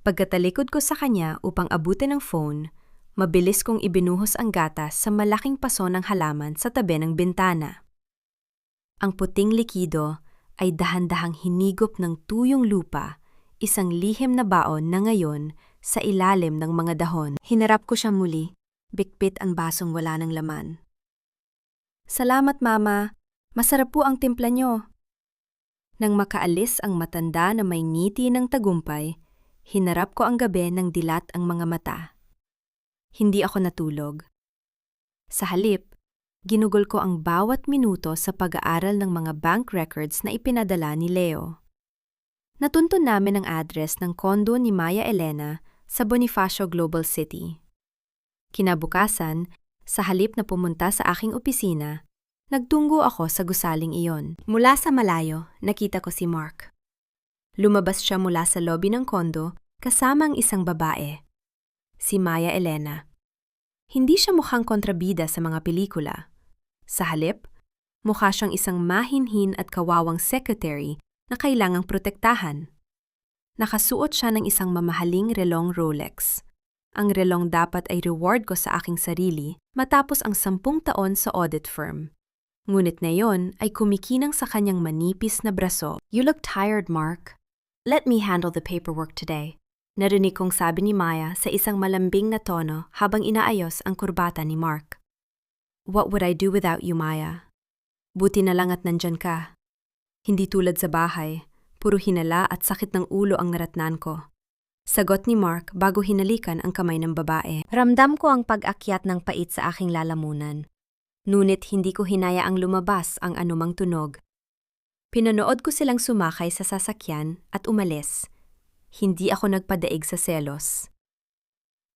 Pagkatalikod ko sa kanya upang abutin ang phone, mabilis kong ibinuhos ang gatas sa malaking paso ng halaman sa tabi ng bintana. Ang puting likido ay dahan-dahang hinigop ng tuyong lupa, isang lihim na baon na ngayon sa ilalim ng mga dahon. Hinarap ko siya muli, bikbit ang basong wala ng laman. Salamat, Mama. Masarap po ang timpla nyo. Nang makaalis ang matanda na may ngiti ng tagumpay, hinarap ko ang gabi ng dilat ang mga mata. Hindi ako natulog. Sa halip, ginugol ko ang bawat minuto sa pag-aaral ng mga bank records na ipinadala ni Leo. Natuntun namin ang address ng kondo ni Maya Elena sa Bonifacio Global City. Kinabukasan, sa halip na pumunta sa aking opisina, nagtungo ako sa gusaling iyon. Mula sa malayo, nakita ko si Mark. Lumabas siya mula sa lobby ng kondo kasama ang isang babae, si Maya Elena. Hindi siya mukhang kontrabida sa mga pelikula. Sa halip, mukha siyang isang mahinhin at kawawang secretary na kailangang protektahan. Nakasuot siya ng isang mamahaling relong Rolex. Ang relong dapat ay reward ko sa aking sarili matapos ang 10 taon sa audit firm. Ngunit ngayon ay kumikinang sa kanyang manipis na braso. "You look tired, Mark. Let me handle the paperwork today." Narinig kong sabi ni Maya sa isang malambing na tono habang inaayos ang kurbata ni Mark. "What would I do without you, Maya? Buti na lang at nandyan ka. Hindi tulad sa bahay, puro hinala at sakit ng ulo ang naratnan ko." Sagot ni Mark bago hinalikan ang kamay ng babae. Ramdam ko ang pag-akyat ng pait sa aking lalamunan. Ngunit hindi ko hinayaang lumabas ang anumang tunog. Pinanood ko silang sumakay sa sasakyan at umalis. Hindi ako nagpadaig sa selos.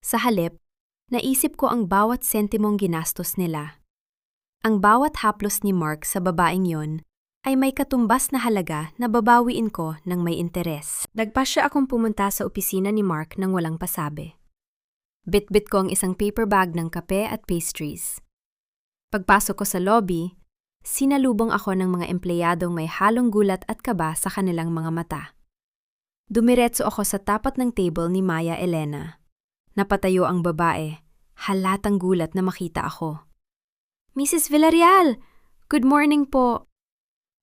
Sa halip, naisip ko ang bawat sentimong ginastos nila. Ang bawat haplos ni Mark sa babaeng yon ay may katumbas na halaga na babawiin ko ng may interes. Nagpasya akong pumunta sa opisina ni Mark nang walang pasabi. Bit-bit ko ang isang paper bag ng kape at pastries. Pagpasok ko sa lobby, sinalubong ako ng mga empleyadong may halong gulat at kaba sa kanilang mga mata. Dumiretso ako sa tapat ng table ni Maya Elena. Napatayo ang babae, halatang gulat na makita ako. "Mrs. Villarreal! Good morning po."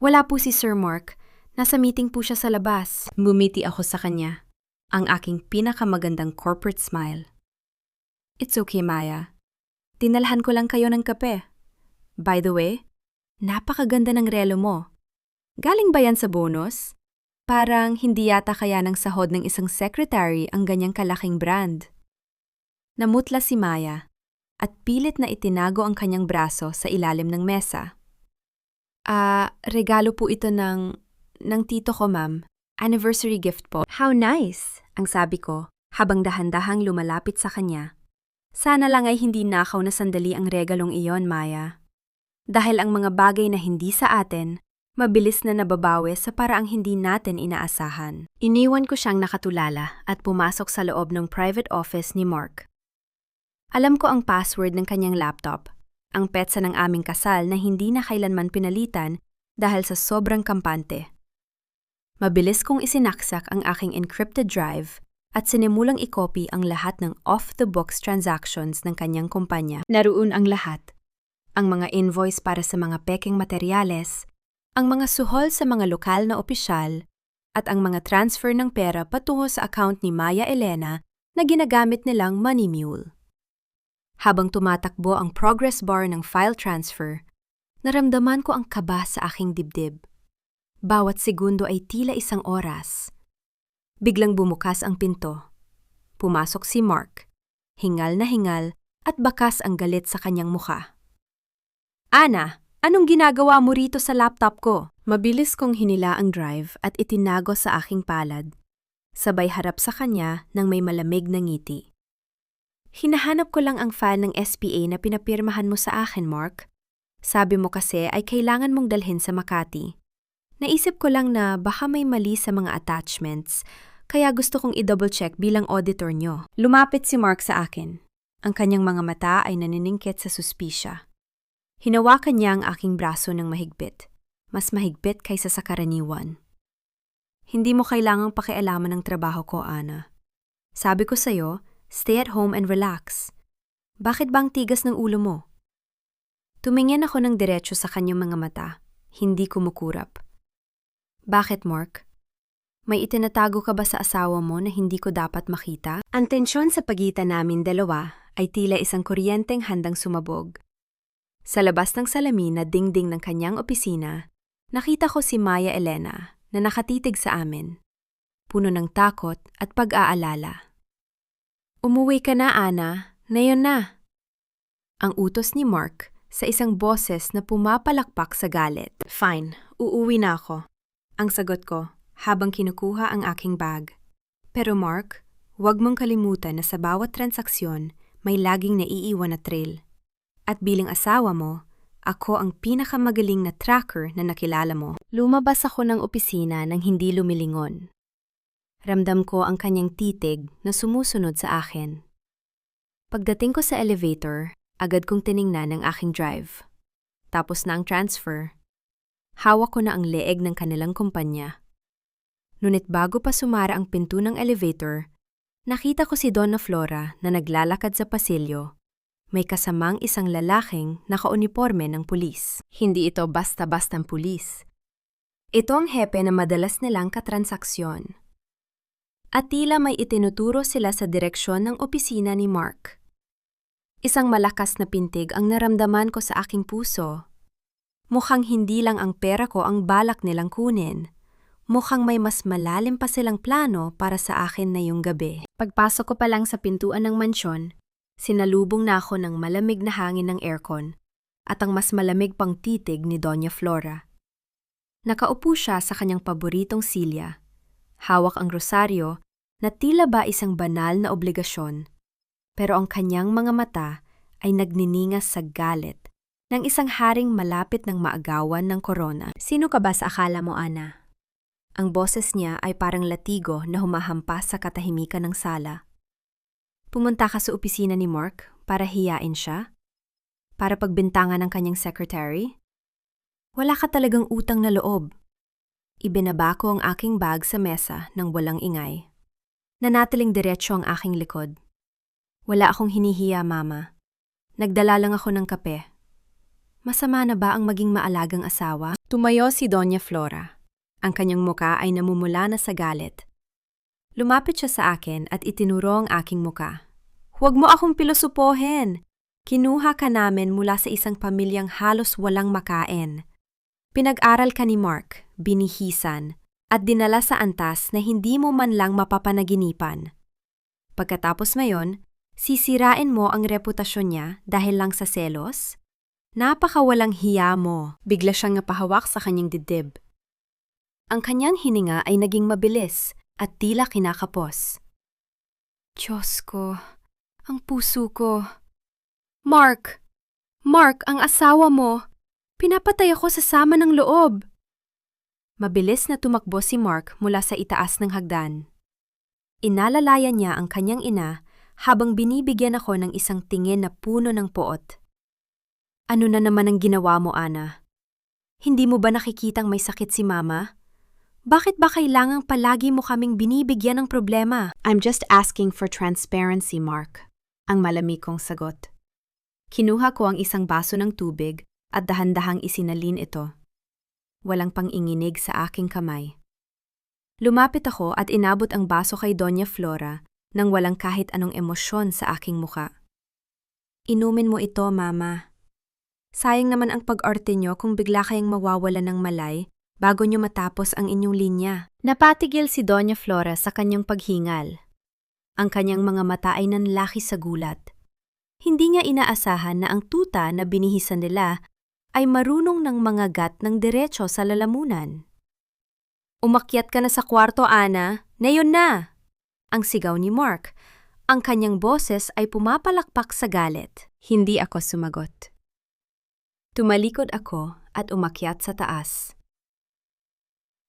"Wala po si Sir Mark. Nasa meeting po siya sa labas." Bumiti ako sa kanya, ang aking pinakamagandang corporate smile. "It's okay, Maya. Tinalhan ko lang kayo ng kape. By the way, napakaganda ng relo mo. Galing ba yan sa bonus? Parang hindi yata kaya ng sahod ng isang secretary ang ganyang kalaking brand." Namutla si Maya at pilit na itinago ang kanyang braso sa ilalim ng mesa. Regalo po ito ng tito ko, ma'am. Anniversary gift po." "How nice," ang sabi ko habang dahan-dahang lumalapit sa kanya. Sana lang ay hindi nakaw na sandali ang regalong iyon, Maya. Dahil ang mga bagay na hindi sa atin, mabilis na nababawi sa paraang hindi natin inaasahan. Iniwan ko siyang nakatulala at pumasok sa loob ng private office ni Mark. Alam ko ang password ng kanyang laptop, ang petsa ng aming kasal na hindi na kailanman pinalitan dahil sa sobrang kampante. Mabilis kong isinaksak ang aking encrypted drive at sinimulang i-copy ang lahat ng off-the-books transactions ng kanyang kumpanya. Naroon ang lahat. Ang mga invoice para sa mga pekeng materyales, ang mga suhol sa mga lokal na opisyal, at ang mga transfer ng pera patungo sa account ni Maya Elena na ginagamit nilang Money Mule. Habang tumatakbo ang progress bar ng file transfer, naramdaman ko ang kaba sa aking dibdib. Bawat segundo ay tila isang oras. Biglang bumukas ang pinto. Pumasok si Mark, hingal na hingal at bakas ang galit sa kanyang mukha. "Ana, anong ginagawa mo rito sa laptop ko?" Mabilis kong hinila ang drive at itinago sa aking palad. Sabay harap sa kanya nang may malamig na ngiti. "Hinahanap ko lang ang file ng SPA na pinapirmahan mo sa akin, Mark. Sabi mo kasi ay kailangan mong dalhin sa Makati. Naisip ko lang na baka may mali sa mga attachments, kaya gusto kong i-double check bilang auditor nyo." Lumapit si Mark sa akin. Ang kanyang mga mata ay naniningkit sa suspisya. Hinawakan niya ang aking braso ng mahigpit. Mas mahigpit kaysa sa karaniwan. "Hindi mo kailangang pakialaman ng trabaho ko, Ana. Sabi ko sa'yo, stay at home and relax. Bakit ba ang tigas ng ulo mo? Tumingin ako ng diretso sa kanyang mga mata, hindi kumukurap. Bakit, Mark? May itinatago ka ba sa asawa mo na hindi ko dapat makita? Ang tensyon sa pagitan namin dalawa ay tila isang kuryenteng handang sumabog. Sa labas ng salamin na dingding ng kanyang opisina, nakita ko si Maya Elena na nakatitig sa amin, puno ng takot at pag-aalala. Umuwi ka na, Ana. Ngayon na. Ang utos ni Mark sa isang boses na pumapalakpak sa galit. Fine, uuwi na ako. Ang sagot ko habang kinukuha ang aking bag. Pero Mark, huwag mong kalimutan na sa bawat transaksyon may laging naiiwan na trail. At bilang asawa mo, ako ang pinakamagaling na tracker na nakilala mo. Lumabas ako ng opisina nang hindi lumilingon. Ramdam ko ang kanyang titig na sumusunod sa akin. Pagdating ko sa elevator, agad kong tiningnan ang aking drive. Tapos na ang transfer. Hawak ko na ang leeg ng kanilang kumpanya. Ngunit bago pa sumara ang pinto ng elevator, nakita ko si Donna Flora na naglalakad sa pasilyo. May kasamang isang lalaking nakauniporme ng pulis. Hindi ito basta-bastang pulis. Ito ang hepe na madalas nilang katransaksyon. At tila may itinuturo sila sa direksyon ng opisina ni Mark. Isang malakas na pintig ang naramdaman ko sa aking puso. Mukhang hindi lang ang pera ko ang balak nilang kunin. Mukhang may mas malalim pa silang plano para sa akin na yung gabi. Pagpasok ko pa lang sa pintuan ng mansyon, sinalubong na ako ng malamig na hangin ng aircon at ang mas malamig pang titig ni Doña Flora. Nakaupo siya sa kanyang paboritong silya. Hawak ang rosaryo na tila ba isang banal na obligasyon. Pero ang kanyang mga mata ay nagniningas sa galit ng isang haring malapit ng maagawan ng korona. Sino ka ba sa akala mo, Ana? Ang boses niya ay parang latigo na humahampas sa katahimikan ng sala. Pumunta ka sa opisina ni Mark para hiyain siya? Para pagbintangan ng kanyang secretary? Wala ka talagang utang na loob. Ibinaba ko ang aking bag sa mesa nang walang ingay. Nanatiling diretsyo ang aking likod. Wala akong hinihiya, Mama. Nagdala lang ako ng kape. Masama na ba ang maging maalagang asawa? Tumayo si Doña Flora. Ang kanyang muka ay namumula na sa galit. Lumapit siya sa akin at itinuro ang aking muka. Huwag mo akong pilosopohin. Kinuha ka namin mula sa isang pamilyang halos walang makain. Pinag-aral ka ni Mark, binihisan, at dinala sa antas na hindi mo man lang mapapanaginipan. Pagkatapos ngayon, sisirain mo ang reputasyon niya dahil lang sa selos? Napakawalang hiya mo. Bigla siyang napahawak sa kanyang dibdib. Ang kanyang hininga ay naging mabilis at tila kinakapos. Diyos ko, ang puso ko. Mark! Mark, ang asawa mo! Pinapatay ako sa sama ng loob! Mabilis na tumakbo si Mark mula sa itaas ng hagdan. Inalalayan niya ang kanyang ina habang binibigyan ako ng isang tingin na puno ng poot. Ano na naman ang ginawa mo, Ana? Hindi mo ba nakikitang may sakit si Mama? Bakit ba kailangang palagi mo kaming binibigyan ng problema? I'm just asking for transparency, Mark. Ang malamig kong sagot. Kinuha ko ang isang baso ng tubig at dahan-dahang isinalin ito. Walang pang-inginig sa aking kamay. Lumapit ako at inabot ang baso kay Doña Flora nang walang kahit anong emosyon sa aking muka. Inumin mo ito, Mama. Sayang naman ang pag-arte nyo kung bigla kayong mawawala ng malay bago nyo matapos ang inyong linya. Napatigil si Doña Flora sa kanyang paghingal. Ang kanyang mga mata ay nanlaki sa gulat. Hindi niya inaasahan na ang tuta na binihisan nila ay marunong ng mga gat ng diretso sa lalamunan. Umakyat ka na sa kwarto, Ana. Ngayon na! Ang sigaw ni Mark. Ang kanyang boses ay pumapalakpak sa galit. Hindi ako sumagot. Tumalikod ako at umakyat sa taas.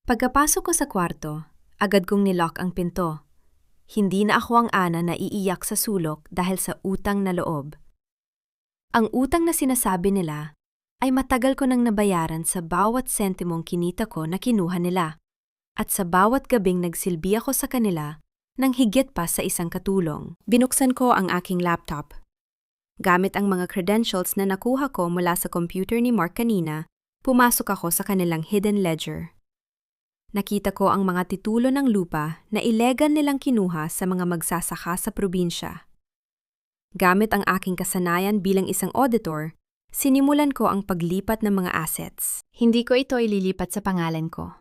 Pagkapasok ko sa kwarto, agad kong nilock ang pinto. Hindi na ako ang Ana na iiyak sa sulok dahil sa utang na loob. Ang utang na sinasabi nila ay matagal ko nang nabayaran sa bawat sentimong kinita ko na kinuha nila. At sa bawat gabing nagsilbi ako sa kanila nang higit pa sa isang katulong. Binuksan ko ang aking laptop. Gamit ang mga credentials na nakuha ko mula sa computer ni Mark kanina, pumasok ako sa kanilang hidden ledger. Nakita ko ang mga titulo ng lupa na ilegal nilang kinuha sa mga magsasaka sa probinsya. Gamit ang aking kasanayan bilang isang auditor, sinimulan ko ang paglipat ng mga assets. Hindi ko ito ililipat sa pangalan ko.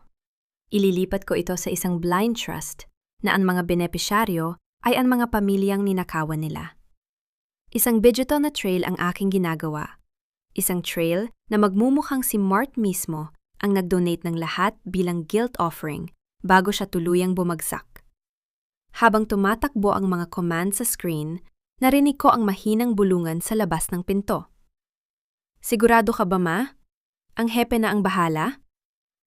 Ililipat ko ito sa isang blind trust na ang mga benepisyaryo ay ang mga pamilyang ninakawan nila. Isang digital na trail ang aking ginagawa. Isang trail na magmumukhang si Mark mismo ang nag-donate ng lahat bilang guilt offering bago siya tuluyang bumagsak. Habang tumatakbo ang mga command sa screen, narinig ko ang mahinang bulungan sa labas ng pinto. "Sigurado ka ba, Ma? Ang hepe na ang bahala?"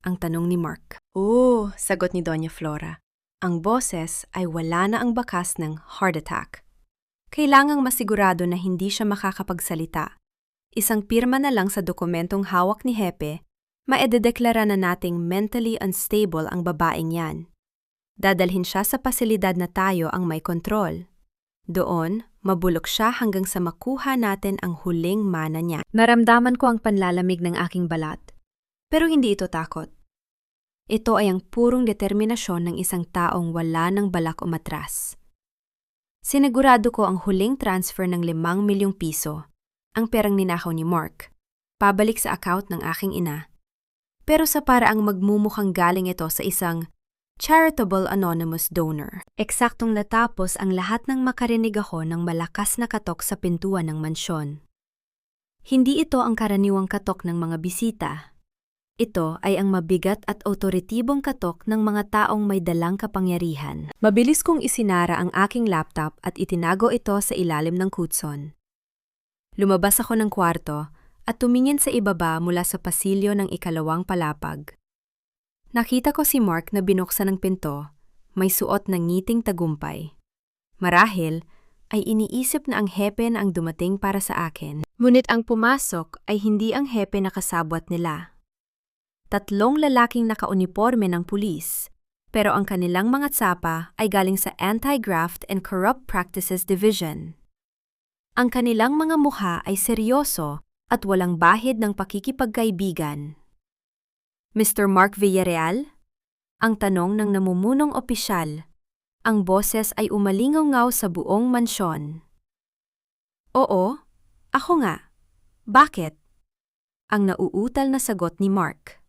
Ang tanong ni Mark. "Oo," sagot ni Doña Flora. Ang boses ay wala na ang bakas ng heart attack. Kailangang masigurado na hindi siya makakapagsalita. Isang pirma na lang sa dokumentong hawak ni Hepe, maededeklara na nating mentally unstable ang babaeng yan. Dadalhin siya sa pasilidad na tayo ang may kontrol. Doon, mabulok siya hanggang sa makuha natin ang huling mana niya. Naramdaman ko ang panlalamig ng aking balat. Pero hindi ito takot. Ito ay ang purong determinasyon ng isang taong wala ng balak umatras. Sinigurado ko ang huling transfer ng 5 milyong piso, ang perang ninakaw ni Mark, pabalik sa account ng aking ina. Pero sa paraang magmumukhang galing ito sa isang charitable anonymous donor. Eksaktong natapos ang lahat ng makarinig ako ng malakas na katok sa pintuan ng mansyon. Hindi ito ang karaniwang katok ng mga bisita. Ito ay ang mabigat at otoritibong katok ng mga taong may dalang kapangyarihan. Mabilis kong isinara ang aking laptop at itinago ito sa ilalim ng kutson. Lumabas ako ng kwarto at tumingin sa ibaba mula sa pasilyo ng ikalawang palapag. Nakita ko si Mark na binuksan ng pinto, may suot ng ngiting tagumpay. Marahil ay iniisip na ang hepe na ang dumating para sa akin. Ngunit ang pumasok ay hindi ang hepe na kasabwat nila. 3 lalaking nakauniporme ng pulis, pero ang kanilang mga tsapa ay galing sa Anti-Graft and Corrupt Practices Division. Ang kanilang mga mukha ay seryoso at walang bahid ng pakikipagkaibigan. "Mr. Mark Villarreal?" Ang tanong ng namumunong opisyal. Ang boses ay umalingaw-ngaw sa buong mansyon. "Oo, ako nga. Bakit?" Ang nauutal na sagot ni Mark.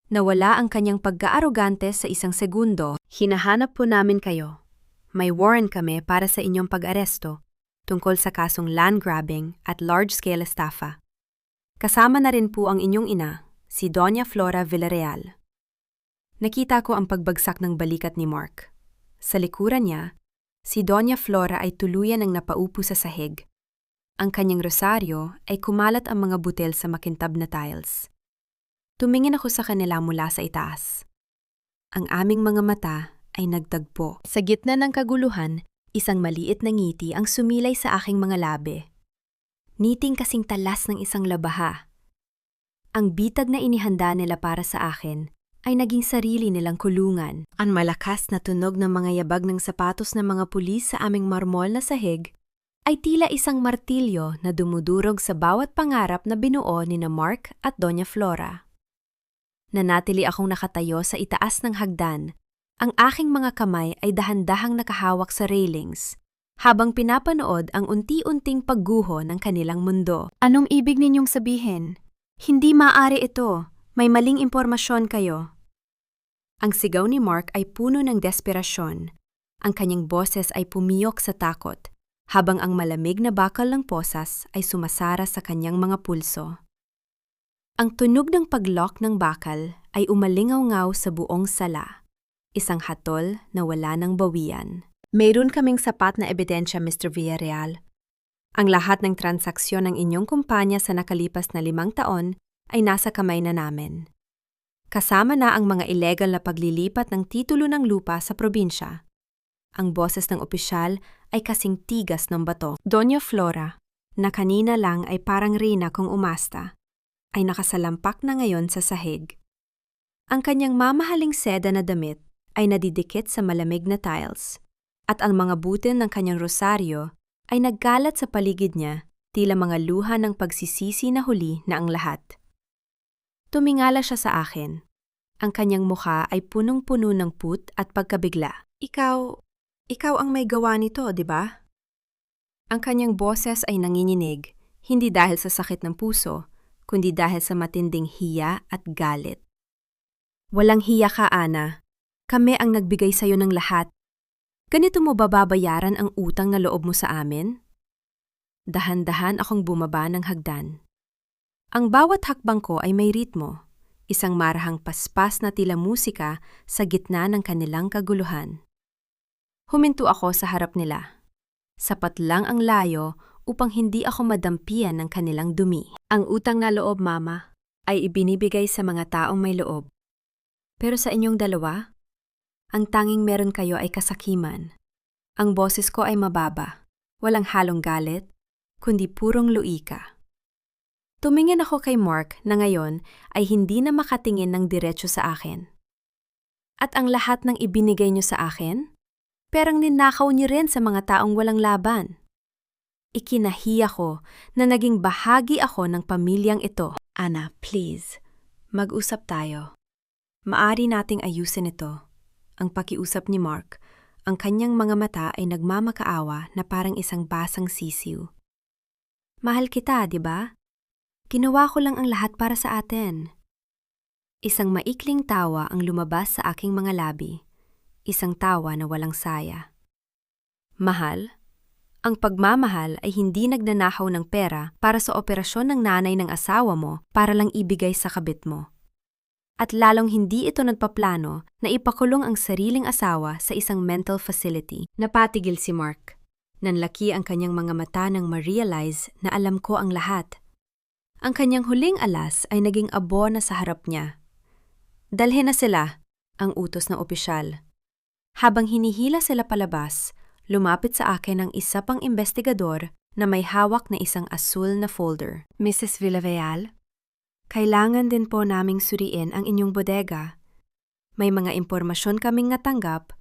Nawala ang kanyang pagka-arogante sa isang segundo. "Hinahanap po namin kayo. May warrant kami para sa inyong pag-aresto tungkol sa kasong land grabbing at large-scale estafa. Kasama na rin po ang inyong ina, si Doña Flora Villarreal." Nakita ko ang pagbagsak ng balikat ni Mark. Sa likuran niya, si Doña Flora ay tuluyan ng napaupo sa sahig. Ang kanyang rosaryo ay kumalat ang mga butel sa makintab na tiles. Tumingin ako sa kanila mula sa itaas. Ang aming mga mata ay nagtagpo. Sa gitna ng kaguluhan, isang maliit na ngiti ang sumilay sa aking mga labi. Niting kasing talas ng isang labaha. Ang bitag na inihanda nila para sa akin ay naging sarili nilang kulungan. Ang malakas na tunog ng mga yabag ng sapatos ng mga pulis sa aming marmol na sahig ay tila isang martilyo na dumudurog sa bawat pangarap na binuo ni na Mark at Doña Flora. Nanatili akong nakatayo sa itaas ng hagdan. Ang aking mga kamay ay dahan-dahang nakahawak sa railings, habang pinapanood ang unti-unting pagguho ng kanilang mundo. "Anong ibig ninyong sabihin? Hindi maaari ito. May maling impormasyon kayo." Ang sigaw ni Mark ay puno ng desperasyon. Ang kanyang boses ay pumiyok sa takot, habang ang malamig na bakal ng posas ay sumasara sa kanyang mga pulso. Ang tunog ng paglock ng bakal ay umalingaw-ngaw sa buong sala, isang hatol na wala ng bawian. "Mayroon kaming sapat na ebidensya, Mr. Villarreal. Ang lahat ng transaksyon ng inyong kumpanya sa nakalipas na 5 taon ay nasa kamay na namin. Kasama na ang mga illegal na paglilipat ng titulo ng lupa sa probinsya." Ang boses ng opisyal ay kasing tigas ng bato. Doña Flora, na kanina lang ay parang reyna kung umasta, ay nakasalampak na ngayon sa sahig. Ang kanyang mamahaling seda na damit ay nadidikit sa malamig na tiles. at ang mga butil ng kanyang rosaryo ay nagkalat sa paligid niya, tila mga luha ng pagsisisi na huli na ang lahat. Tumingala siya sa akin. Ang kanyang mukha ay punong-puno ng put at pagkabigla. Ikaw ang may gawa nito, di ba? Ang kanyang boses ay nanginginig, hindi dahil sa sakit ng puso, kundi dahil sa matinding hiya at galit. Walang hiya ka, Ana. Kami ang nagbigay sa'yo ng lahat. Ganito mo bababayaran ang utang na loob mo sa amin? Dahan-dahan akong bumaba ng hagdan. Ang bawat hakbang ko ay may ritmo, isang marahang paspas na tila musika sa gitna ng kanilang kaguluhan. Huminto ako sa harap nila. Sapat lang ang layo upang hindi ako madampian ng kanilang dumi. Ang utang na loob, Mama, ay ibinibigay sa mga taong may loob. Pero sa inyong dalawa, ang tanging meron kayo ay kasakiman. Ang boses ko ay mababa, walang halong galit, kundi purong luika. Tumingin ako kay Mark na ngayon ay hindi na makatingin ng diretso sa akin. At ang lahat ng ibinigay niyo sa akin, perang ninakaw niyo rin sa mga taong walang laban. Ikinahiya ko na naging bahagi ako ng pamilyang ito. Ana, please, mag-usap tayo. Maari nating ayusin ito. Ang pakiusap ni Mark, ang kanyang mga mata ay nagmamakaawa na parang isang basang sisiw. Mahal kita, di ba? Ginawa ko lang ang lahat para sa atin. Isang maikling tawa ang lumabas sa aking mga labi. Isang tawa na walang saya. Mahal? Ang pagmamahal ay hindi nagnanakaw ng pera para sa operasyon ng nanay ng asawa mo para lang ibigay sa kabit mo. At lalong hindi ito nagpaplano na ipakulong ang sariling asawa sa isang mental facility. Napatigil si Mark. Nanlaki ang kanyang mga mata nang ma-realize na alam ko ang lahat. Ang kanyang huling alas ay naging abo na sa harap niya. Dalhin na sila, ang utos ng opisyal. Habang hinihila sila palabas, lumapit sa akin ang isa pang investigador na may hawak na isang asul na folder. Mrs. Villarreal? Kailangan din po naming suriin ang inyong bodega. May mga impormasyon kaming natanggap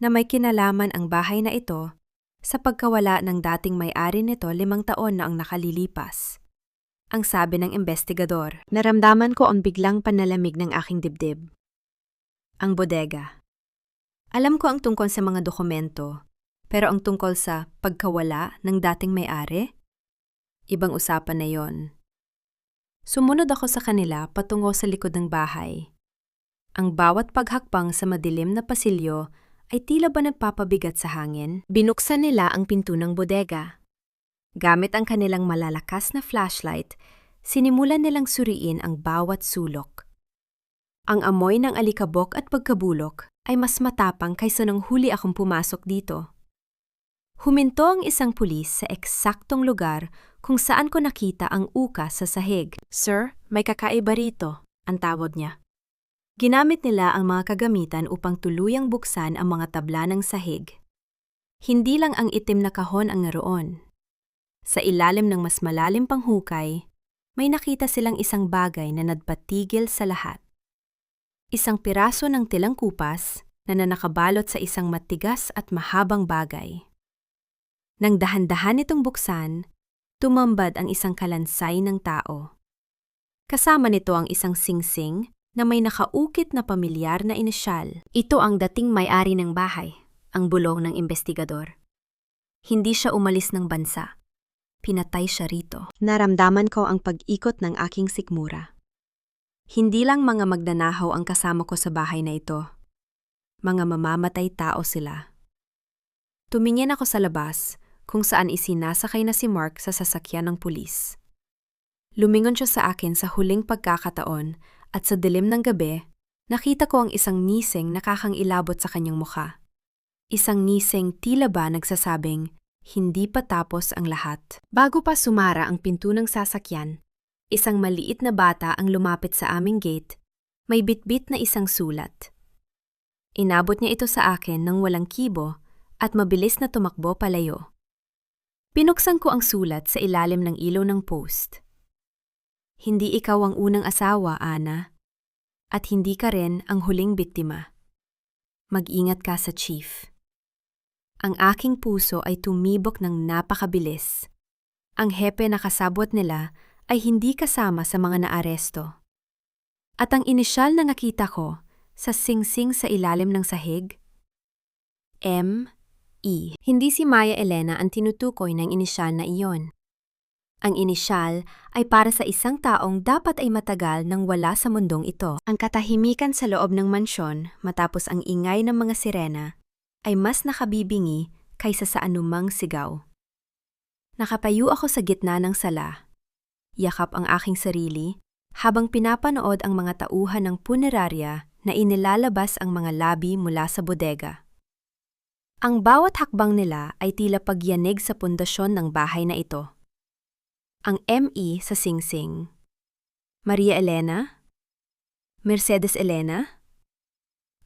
na may kinalaman ang bahay na ito sa pagkawala ng dating may-ari nito 5 taon na ang nakalilipas. Ang sabi ng investigador, naramdaman ko ang biglang panalamig ng aking dibdib. Ang bodega. Alam ko ang tungkol sa mga dokumento, pero ang tungkol sa pagkawala ng dating may-ari? Ibang usapan na yon. Sumunod ako sa kanila patungo sa likod ng bahay. Ang bawat paghakbang sa madilim na pasilyo ay tila ba nagpapabigat sa hangin. Binuksan nila ang pinto ng bodega. Gamit ang kanilang malalakas na flashlight, sinimulan nilang suriin ang bawat sulok. Ang amoy ng alikabok at pagkabulok ay mas matapang kaysa nang huli akong pumasok dito. Huminto ang isang pulis sa eksaktong lugar kung saan ko nakita ang ukas sa sahig. Sir, may kakaiba rito, ang tawag niya. Ginamit nila ang mga kagamitan upang tuluyang buksan ang mga tabla ng sahig. Hindi lang ang itim na kahon ang naroon. Sa ilalim ng mas malalim pang hukay, may nakita silang isang bagay na nagpatigil sa lahat. Isang piraso ng tilang kupas na nakabalot sa isang matigas at mahabang bagay. Nang dahan-dahan itong buksan, tumambad ang isang kalansay ng tao. Kasama nito ang isang singsing na may nakaukit na pamilyar na inisyal. Ito ang dating may-ari ng bahay, ang bulong ng investigador. Hindi siya umalis ng bansa. Pinatay siya rito. Naramdaman ko ang pag-ikot ng aking sikmura. Hindi lang mga magnanakaw ang kasama ko sa bahay na ito. Mga mamamatay tao sila. Tumingin ako sa labas, kung saan isinasakay na si Mark sa sasakyan ng pulis. Lumingon siya sa akin sa huling pagkakataon at sa dilim ng gabi, nakita ko ang isang ngising na kakangilabot sa kanyang mukha. Isang ngising tila ba nagsasabing, hindi pa tapos ang lahat. Bago pa sumara ang pinto ng sasakyan, isang maliit na bata ang lumapit sa aming gate, may bitbit na isang sulat. Inabot niya ito sa akin nang walang kibo at mabilis na tumakbo palayo. Pinuksan ko ang sulat sa ilalim ng ilaw ng post. Hindi ikaw ang unang asawa, Ana. At hindi ka rin ang huling biktima. Mag-ingat ka sa chief. Ang aking puso ay tumibok ng napakabilis. Ang hepe na kasabot nila ay hindi kasama sa mga naaresto. At ang inisyal na nakita ko sa singsing sa ilalim ng sahig? M.E. Hindi si Maya Elena ang tinutukoy ng inisyal na iyon. Ang inisyal ay para sa isang taong dapat ay matagal nang wala sa mundong ito. Ang katahimikan sa loob ng mansyon matapos ang ingay ng mga sirena ay mas nakabibingi kaysa sa anumang sigaw. Nakapayo ako sa gitna ng sala. Yakap ang aking sarili habang pinapanood ang mga tauhan ng punerarya na inilalabas ang mga labi mula sa bodega. Ang bawat hakbang nila ay tila pagyanig sa pundasyon ng bahay na ito. Ang M.E. sa singsing. Maria Elena? Mercedes Elena?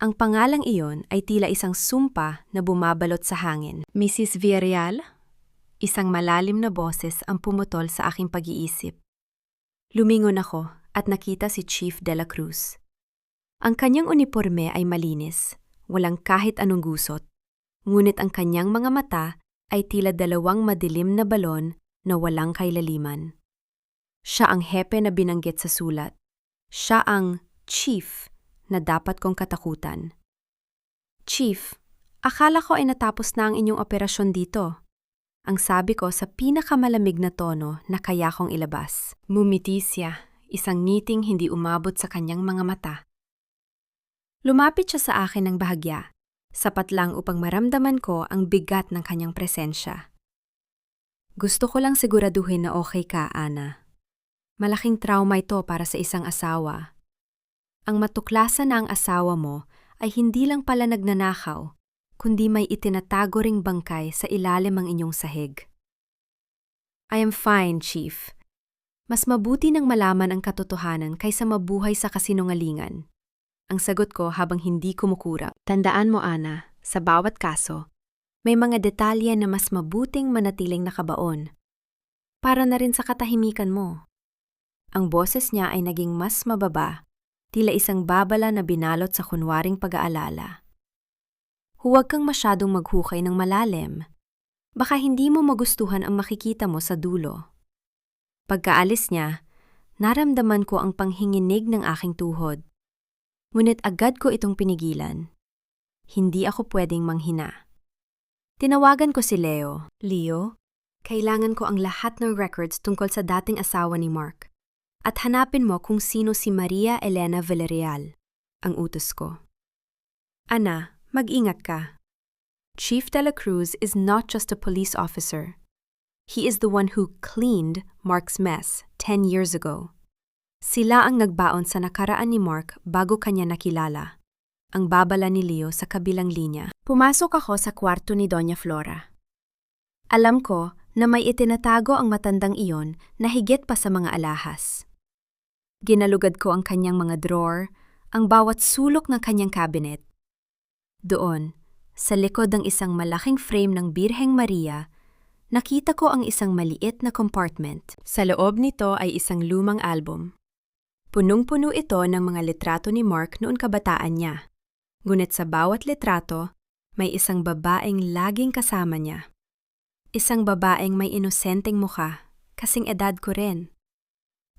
Ang pangalang iyon ay tila isang sumpa na bumabalot sa hangin. Mrs. Villarreal? Isang malalim na boses ang pumutol sa aking pag-iisip. Lumingon ako at nakita si Chief de la Cruz. Ang kanyang uniporme ay malinis, walang kahit anong gusot. Ngunit ang kanyang mga mata ay tila dalawang madilim na balon na walang kailaliman. Siya ang hepe na binanggit sa sulat. Siya ang chief na dapat kong katakutan. Chief, akala ko ay natapos na ang inyong operasyon dito. Ang sabi ko sa pinakamalamig na tono na kaya kong ilabas. Mumiti siya, isang ngiting hindi umabot sa kanyang mga mata. Lumapit siya sa akin ng bahagya, sapat lang upang maramdaman ko ang bigat ng kanyang presensya. Gusto ko lang siguraduhin na okay ka, Ana. Malaking trauma ito para sa isang asawa. Ang matuklasan na ang asawa mo ay hindi lang pala nagnanakaw, kundi may itinatago ring bangkay sa ilalim ng inyong sahig. I am fine, Chief. Mas mabuti nang malaman ang katotohanan kaysa mabuhay sa kasinungalingan. Ang sagot ko habang hindi kumukurap. Tandaan mo, Ana, sa bawat kaso, may mga detalye na mas mabuting manatiling nakabaon. Para na rin sa katahimikan mo. Ang boses niya ay naging mas mababa, tila isang babala na binalot sa kunwaring pag-aalala. Huwag kang masyadong maghukay ng malalim. Baka hindi mo magustuhan ang makikita mo sa dulo. Pagkaalis niya, naramdaman ko ang panghinginig ng aking tuhod. Ngunit agad ko itong pinigilan. Hindi ako pwedeng manghina. Tinawagan ko si Leo. Leo, kailangan ko ang lahat ng records tungkol sa dating asawa ni Mark. At hanapin mo kung sino si Maria Elena Villarreal, ang utos ko. Ana, mag-ingat ka. Chief de la Cruz is not just a police officer. He is the one who cleaned Mark's mess 10 years ago. Sila ang nagbaon sa nakaraan ni Mark bago kanya nakilala. Ang babala ni Leo sa kabilang linya. Pumasok ako sa kwarto ni Doña Flora. Alam ko na may itinatago ang matandang iyon na higit pa sa mga alahas. Ginalugad ko ang kanyang mga drawer, ang bawat sulok ng kanyang cabinet. Doon, sa likod ng isang malaking frame ng Birheng Maria, nakita ko ang isang maliit na compartment. Sa loob nito ay isang lumang album. Punong-puno ito ng mga litrato ni Mark noon kabataan niya. Ngunit sa bawat litrato, may isang babaeng laging kasama niya. Isang babaeng may inosenteng mukha, kasing edad ko rin.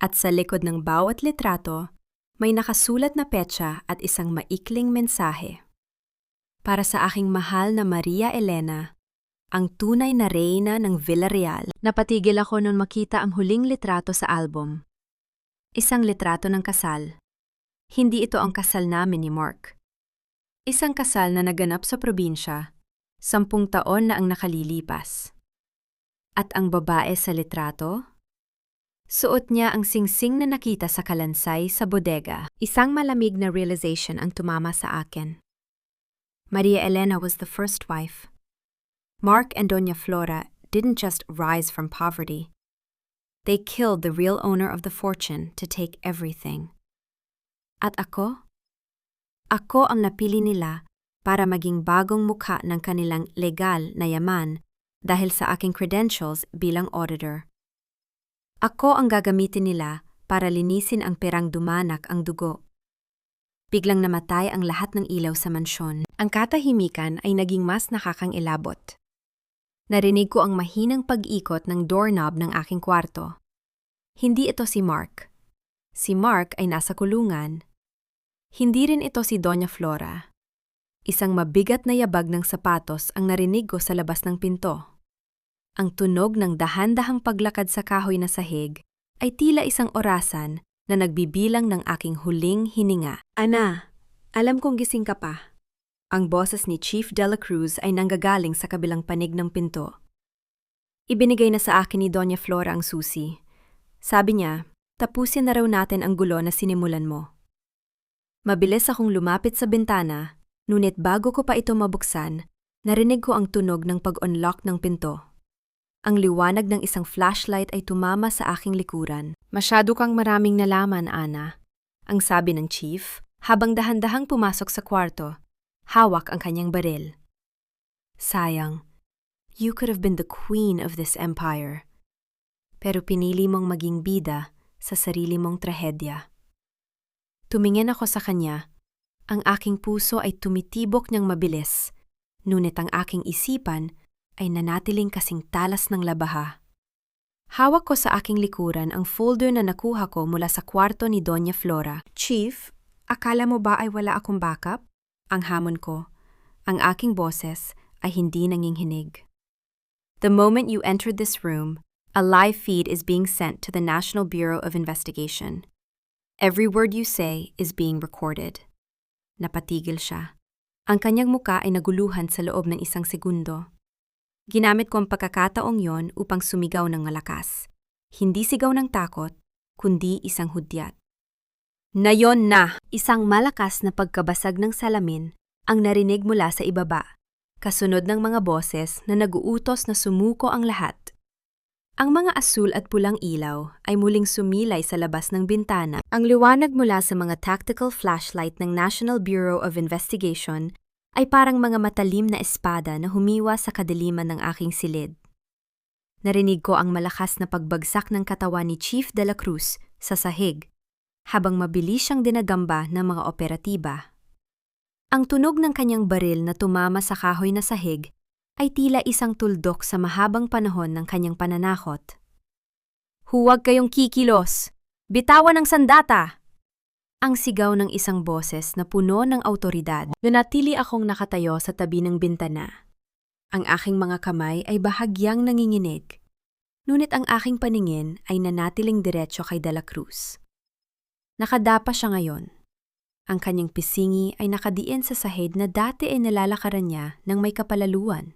At sa likod ng bawat litrato, may nakasulat na petsa at isang maikling mensahe. Para sa aking mahal na Maria Elena, ang tunay na reyna ng Villarreal. Napatigil ako nung makita ang huling litrato sa album. Isang litrato ng kasal. Hindi ito ang kasal namin ni Mark. Isang kasal na naganap sa probinsya, 10 taon na ang nakalilipas. At ang babae sa litrato? Suot niya ang singsing na nakita sa kalansay sa bodega. Isang malamig na realization ang tumama sa akin. Maria Elena was the first wife. Mark and Doña Flora didn't just rise from poverty. They killed the real owner of the fortune to take everything. At ako? Ako ang napili nila para maging bagong mukha ng kanilang legal na yaman dahil sa aking credentials bilang auditor. Ako ang gagamitin nila para linisin ang perang dumanak ang dugo. Biglang namatay ang lahat ng ilaw sa mansyon. Ang katahimikan ay naging mas nakakangilabot. Narinig ko ang mahinang pag-ikot ng doorknob ng aking kwarto. Hindi ito si Mark. Si Mark ay nasa kulungan. Hindi rin ito si Doña Flora. Isang mabigat na yabag ng sapatos ang narinig ko sa labas ng pinto. Ang tunog ng dahan-dahang paglakad sa kahoy na sahig ay tila isang orasan na nagbibilang ng aking huling hininga. Ana, alam kong gising ka pa. Ang boses ni Chief De La Cruz ay nanggagaling sa kabilang panig ng pinto. Ibinigay na sa akin ni Doña Flora ang susi. Sabi niya, tapusin na raw natin ang gulo na sinimulan mo. Mabilis akong lumapit sa bintana, ngunit bago ko pa ito mabuksan, narinig ko ang tunog ng pag-unlock ng pinto. Ang liwanag ng isang flashlight ay tumama sa aking likuran. Masyado kang maraming nalaman, Ana. Ang sabi ng chief, habang dahan-dahang pumasok sa kwarto, hawak ang kanyang baril. Sayang, you could have been the queen of this empire. Pero pinili mong maging bida sa sarili mong trahedya. Tumingin ako sa kanya. Ang aking puso ay tumitibok niyang mabilis, ngunit ang aking isipan ay nanatiling kasing talas ng labaha. Hawak ko sa aking likuran ang folder na nakuha ko mula sa kwarto ni Doña Flora. Chief, akala mo ba ay wala akong backup? Ang hamon ko. Ang aking boses ay hindi nanginginig. The moment you entered this room, a live feed is being sent to the National Bureau of Investigation. Every word you say is being recorded. Napatigil siya. Ang kanyang muka ay naguluhan sa loob ng isang segundo. Ginamit ko ang pagkakataong yon upang sumigaw ng malakas. Hindi sigaw ng takot, kundi isang hudyat. Nayon na! Isang malakas na pagkabasag ng salamin ang narinig mula sa ibaba, kasunod ng mga boses na naguutos na sumuko ang lahat. Ang mga asul at pulang ilaw ay muling sumilay sa labas ng bintana. Ang liwanag mula sa mga tactical flashlight ng National Bureau of Investigation ay parang mga matalim na espada na humiwa sa kadiliman ng aking silid. Narinig ko ang malakas na pagbagsak ng katawan ni Chief De La Cruz sa sahig, habang mabilis siyang dinagamba ng mga operatiba. Ang tunog ng kanyang baril na tumama sa kahoy na sahig ay tila isang tuldok sa mahabang panahon ng kanyang pananakot. Huwag kayong kikilos! Bitawan ang sandata! Ang sigaw ng isang boses na puno ng awtoridad. Nanatili akong nakatayo sa tabi ng bintana. Ang aking mga kamay ay bahagyang nanginginig, ngunit ang aking paningin ay nanatiling diretso kay De La Cruz. Nakadapa siya ngayon. Ang kanyang pisingi ay nakadiin sa sahig na dati ay nalalakaran niya ng may kapalaluan.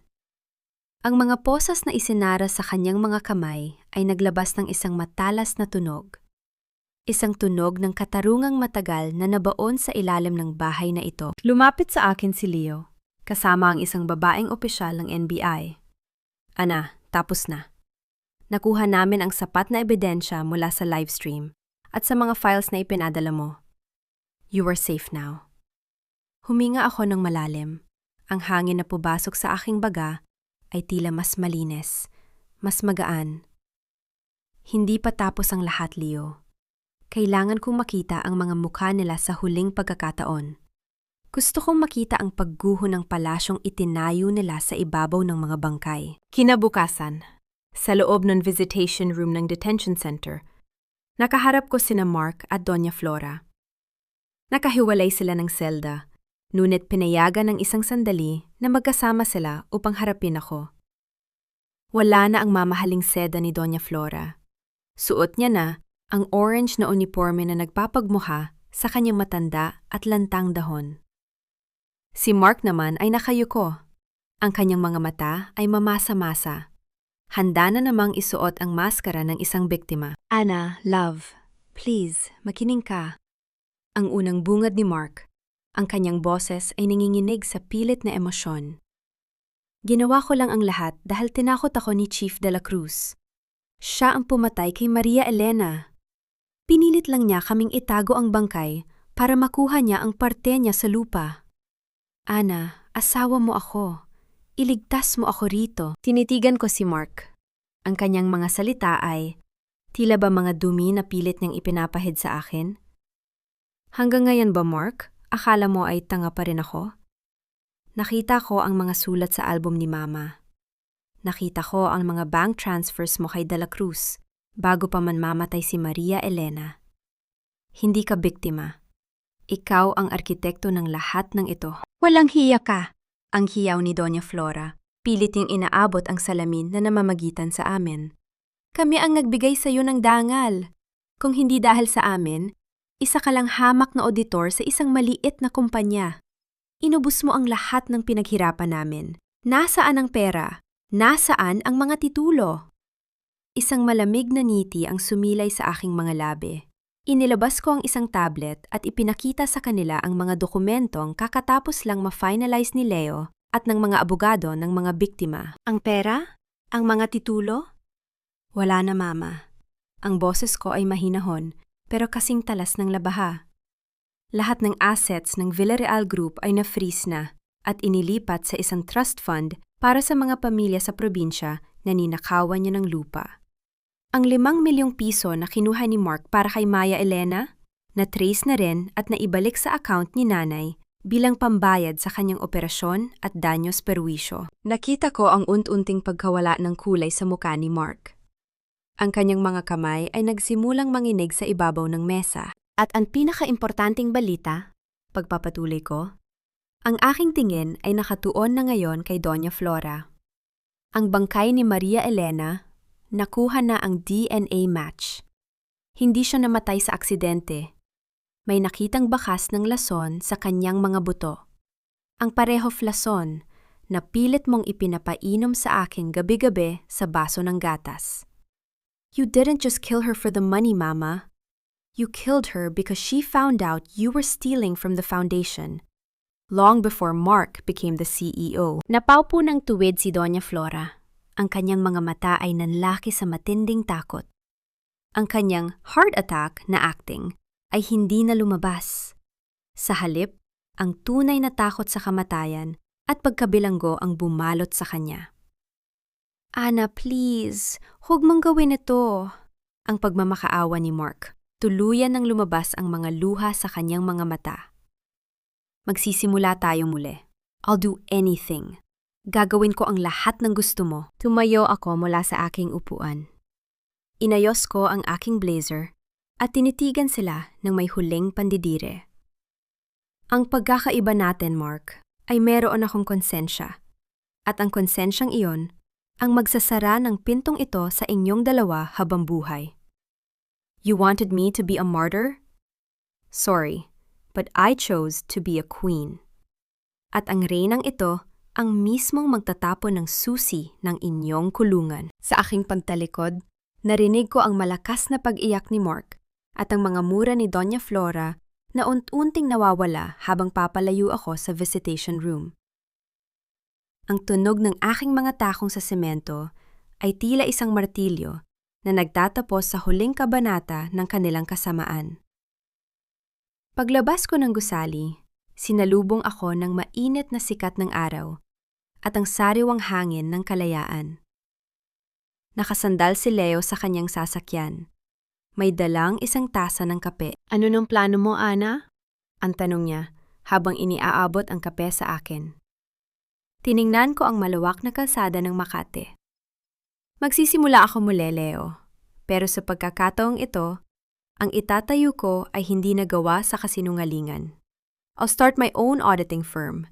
Ang mga posas na isinara sa kanyang mga kamay ay naglabas ng isang matalas na tunog. Isang tunog ng katarungang matagal na nabaon sa ilalim ng bahay na ito. Lumapit sa akin si Leo, kasama ang isang babaeng opisyal ng NBI. Ana, tapos na. Nakuha namin ang sapat na ebidensya mula sa livestream at sa mga files na ipinadala mo. You are safe now. Huminga ako ng malalim. Ang hangin na pubasok sa aking baga ay tila mas malinis, mas magaan. Hindi pa tapos ang lahat, Leo. Kailangan kong makita ang mga mukha nila sa huling pagkakataon. Gusto kong makita ang pagguho ng palasyong itinayo nila sa ibabaw ng mga bangkay. Kinabukasan, sa loob ng visitation room ng detention center, nakaharap ko sina Mark at Doña Flora. Nakahiwalay sila ng selda, ngunit pinayagan ng isang sandali na magkasama sila upang harapin ako. Wala na ang mamahaling seda ni Doña Flora. Suot niya na ang orange na uniforme na nagpapagmukha sa kanyang matanda at lantang dahon. Si Mark naman ay nakayuko. Ang kanyang mga mata ay mamasa-masa. Handa na namang isuot ang maskara ng isang biktima. Ana, love, please, makinig ka. Ang unang bungad ni Mark, ang kanyang boses ay nanginginig sa pilit na emosyon. Ginawa ko lang ang lahat dahil tinakot ako ni Chief De La Cruz. Siya ang pumatay kay Maria Elena. Pinilit lang niya kaming itago ang bangkay para makuha niya ang parte niya sa lupa. Ana, asawa mo ako. Iligtas mo ako rito. Tinitigan ko si Mark. Ang kanyang mga salita ay, tila ba mga dumi na pilit niyang ipinapahid sa akin? Hanggang ngayon ba, Mark? Akala mo ay tanga pa rin ako? Nakita ko ang mga sulat sa album ni Mama. Nakita ko ang mga bank transfers mo kay De La Cruz bago pa man mamatay si Maria Elena. Hindi ka biktima. Ikaw ang arkitekto ng lahat ng ito. Walang hiya ka. Ang hiyaw ni Doña Flora. Pilit niyang inaabot ang salamin na namamagitan sa amin. Kami ang nagbigay sa iyo ng dangal. Kung hindi dahil sa amin, isa ka lang hamak na auditor sa isang maliit na kumpanya. Inubos mo ang lahat ng pinaghirapan namin. Nasaan ang pera? Nasaan ang mga titulo? Isang malamig na ngiti ang sumilay sa aking mga labi. Inilabas ko ang isang tablet at ipinakita sa kanila ang mga dokumentong kakatapos lang ma-finalize ni Leo at ng mga abogado ng mga biktima. Ang pera? Ang mga titulo? Wala na, Mama. Ang boses ko ay mahinahon, pero kasing talas ng labaha. Lahat ng assets ng Villarreal Group ay na-freeze na at inilipat sa isang trust fund para sa mga pamilya sa probinsya na ninakawan niya ng lupa. Ang 5 milyong piso na kinuha ni Mark para kay Maya Elena, na-trace na rin at naibalik sa account ni Nanay bilang pambayad sa kanyang operasyon at danyos perwisyo. Nakita ko ang unti-unting pagkawala ng kulay sa mukha ni Mark. Ang kanyang mga kamay ay nagsimulang manginig sa ibabaw ng mesa. At ang pinaka-importanting balita, pagpapatuloy ko, ang aking tingin ay nakatuon na ngayon kay Doña Flora. Ang bangkay ni Maria Elena, nakuha na ang DNA match. Hindi siya namatay sa aksidente. May nakitang bakas ng lason sa kanyang mga buto. Ang pareho lason na pilit mong ipinapainom sa akin gabi-gabi sa baso ng gatas. You didn't just kill her for the money, Mama. You killed her because she found out you were stealing from the foundation, long before Mark became the CEO. Napaupo ng tuwid si Doña Flora. Ang kanyang mga mata ay nanlaki sa matinding takot. Ang kanyang heart attack na acting ay hindi na lumabas. Sa halip, ang tunay na takot sa kamatayan at pagkabilanggo ang bumalot sa kanya. Ana, please, huwag mong gawin ito. Ang pagmamakaawa ni Mark. Tuluyan nang lumabas ang mga luha sa kanyang mga mata. Magsisimula tayo muli. I'll do anything. Gagawin ko ang lahat ng gusto mo. Tumayo ako mula sa aking upuan. Inayos ko ang aking blazer at tinitigan sila ng may huling pandidire. Ang pagkakaiba natin, Mark, ay meron akong konsensya. At ang konsensyang iyon ang magsasara ng pintong ito sa inyong dalawa habang buhay. You wanted me to be a martyr? Sorry, but I chose to be a queen. At ang reynang ito ang mismong magtatapon ng susi ng inyong kulungan. Sa aking pagtalikod, narinig ko ang malakas na pag-iyak ni Mark at ang mga mura ni Doña Flora na unti-unting nawawala habang papalayo ako sa visitation room. Ang tunog ng aking mga takong sa semento ay tila isang martilyo na nagtatapos sa huling kabanata ng kanilang kasamaan. Paglabas ko ng gusali, sinalubong ako ng mainit na sikat ng araw at ang sariwang hangin ng kalayaan. Nakasandal si Leo sa kanyang sasakyan. May dalang isang tasa ng kape. Ano nung plano mo, Ana? Ang tanong niya habang iniaabot ang kape sa akin. Tiningnan ko ang malawak na kalsada ng Makati. Magsisimula ako muli, Leo. Pero sa pagkakataong ito, ang itatayo ko ay hindi nagawa sa kasinungalingan. I'll start my own auditing firm.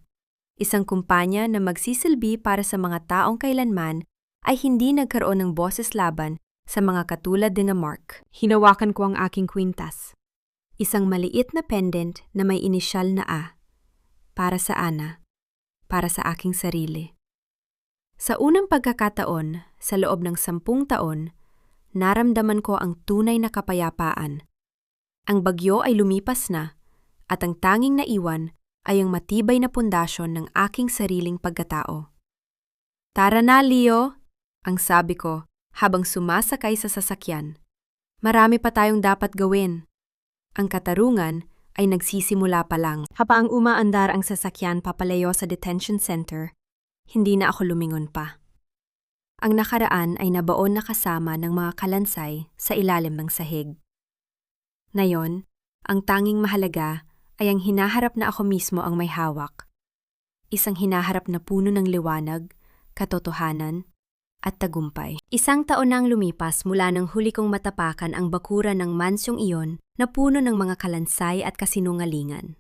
Isang kumpanya na magsisilbi para sa mga taong kailanman ay hindi nagkaroon ng boses laban sa mga katulad ni Mark. Hinawakan ko ang aking kwintas. Isang maliit na pendant na may inisyal na A. Para sa Ana. Para sa aking sarili. Sa unang pagkakataon, sa loob ng 10 taon, naramdaman ko ang tunay na kapayapaan. Ang bagyo ay lumipas na, at ang tanging naiwan ay ang matibay na pundasyon ng aking sariling pagkatao. Tara na, Leo, ang sabi ko habang sumasakay sa sasakyan. Marami pa tayong dapat gawin. Ang katarungan ay nagsisimula pa lang. Habang umaandar ang sasakyan papalayo sa detention center, hindi na ako lumingon pa. Ang nakaraan ay nabaon na kasama ng mga kalansay sa ilalim ng sahig. Ngayon, ang tanging mahalaga ay ang hinaharap na ako mismo ang may hawak. Isang hinaharap na puno ng liwanag, katotohanan, at tagumpay. Isang taon na ang lumipas mula nang huli kong matapakan ang bakuran ng mansyong iyon na puno ng mga kalansay at kasinungalingan.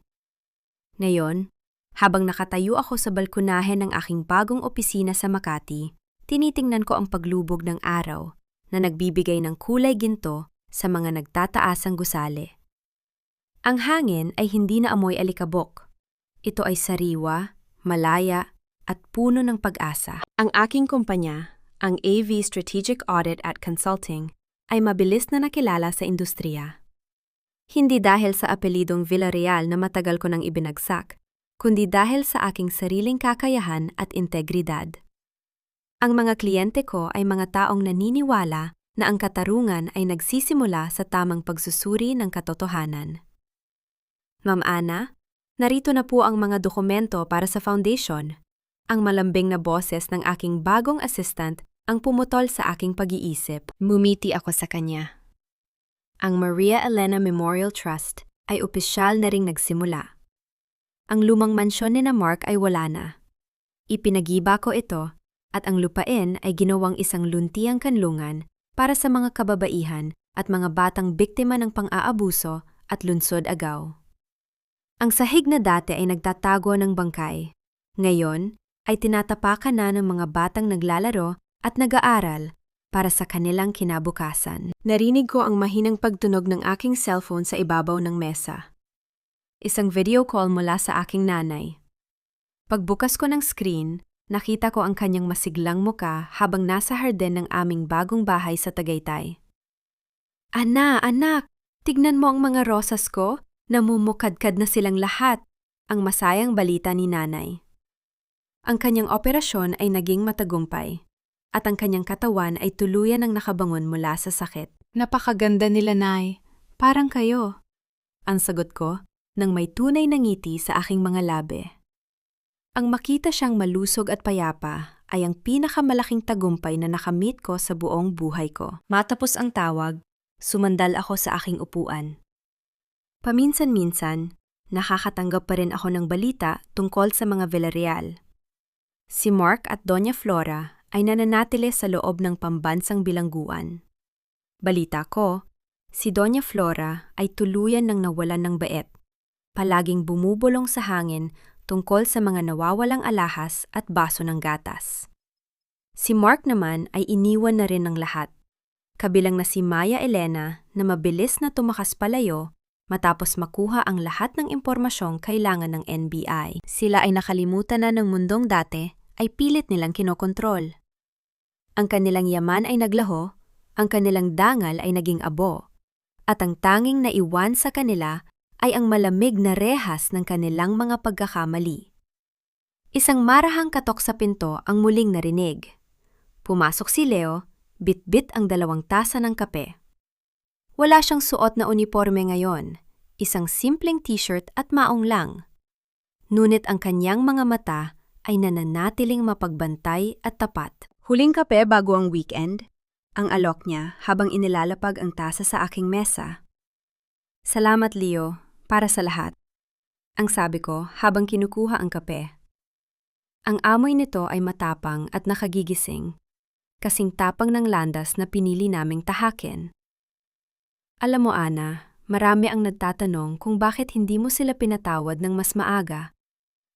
Ngayon, habang nakatayo ako sa balkonahe ng aking bagong opisina sa Makati, tinitingnan ko ang paglubog ng araw na nagbibigay ng kulay ginto sa mga nagtataasang gusali. Ang hangin ay hindi na amoy alikabok. Ito ay sariwa, malaya, at puno ng pag-asa. Ang aking kumpanya, ang AV Strategic Audit at Consulting, ay mabilis na nakilala sa industriya. Hindi dahil sa apelidong Villarreal na matagal ko nang ibinagsak, kundi dahil sa aking sariling kakayahan at integridad. Ang mga kliyente ko ay mga taong naniniwala na ang katarungan ay nagsisimula sa tamang pagsusuri ng katotohanan. Ma'am Ana, narito na po ang mga dokumento para sa foundation. Ang malambing na boses ng aking bagong assistant ang pumutol sa aking pag-iisip. Mumiti ako sa kanya. Ang Maria Elena Memorial Trust ay opisyal na ring nagsimula. Ang lumang mansyon ni na Mark ay wala na. Ipinagiba ko ito at ang lupain ay ginawang isang luntiang kanlungan para sa mga kababaihan at mga batang biktima ng pang-aabuso at lunsod-agaw. Ang sahig na dati ay nagtatago ng bangkay. Ngayon ay tinatapakan na ng mga batang naglalaro at nag-aaral para sa kanilang kinabukasan. Narinig ko ang mahinang pagtunog ng aking cellphone sa ibabaw ng mesa. Isang video call mula sa aking nanay. Pagbukas ko ng screen, nakita ko ang kanyang masiglang muka habang nasa hardin ng aming bagong bahay sa Tagaytay. Anak, tignan mo ang mga rosas ko, namumukadkad na silang lahat, ang masayang balita ni nanay. Ang kanyang operasyon ay naging matagumpay, at ang kanyang katawan ay tuluyan ng nakabangon mula sa sakit. Napakaganda nila, Nay. Parang kayo. Ang sagot ko, nang may tunay na ngiti sa aking mga labi. Ang makita siyang malusog at payapa ay ang pinakamalaking tagumpay na nakamit ko sa buong buhay ko. Matapos ang tawag, sumandal ako sa aking upuan. Paminsan-minsan, nakakatanggap pa rin ako ng balita tungkol sa mga Villarreal. Si Mark at Doña Flora ay nananatili sa loob ng pambansang bilangguan. Balita ko, si Doña Flora ay tuluyan ng nawalan ng bait, palaging bumubulong sa hangin tungkol sa mga nawawalang alahas at baso ng gatas. Si Mark naman ay iniwan na rin ng lahat, kabilang na si Maya Elena na mabilis na tumakas palayo matapos makuha ang lahat ng impormasyong kailangan ng NBI. Sila ay nakalimutan na ng mundong dati ay pilit nilang kinokontrol. Ang kanilang yaman ay naglaho, ang kanilang dangal ay naging abo, at ang tanging naiwan sa kanila ay ang malamig na rehas ng kanilang mga pagkakamali. Isang marahang katok sa pinto ang muling narinig. Pumasok si Leo, bit-bit ang 2 tasa ng kape. Wala siyang suot na uniforme ngayon, isang simpleng t-shirt at maong lang. Ngunit ang kanyang mga mata ay nananatiling mapagbantay at tapat. Huling kape bago ang weekend, ang alok niya habang inilalapag ang tasa sa aking mesa. Salamat, Leo, para sa lahat. Ang sabi ko habang kinukuha ang kape. Ang amoy nito ay matapang at nakagigising, kasing tapang ng landas na pinili naming tahakin. Alam mo, Ana, marami ang nagtatanong kung bakit hindi mo sila pinatawad ng mas maaga,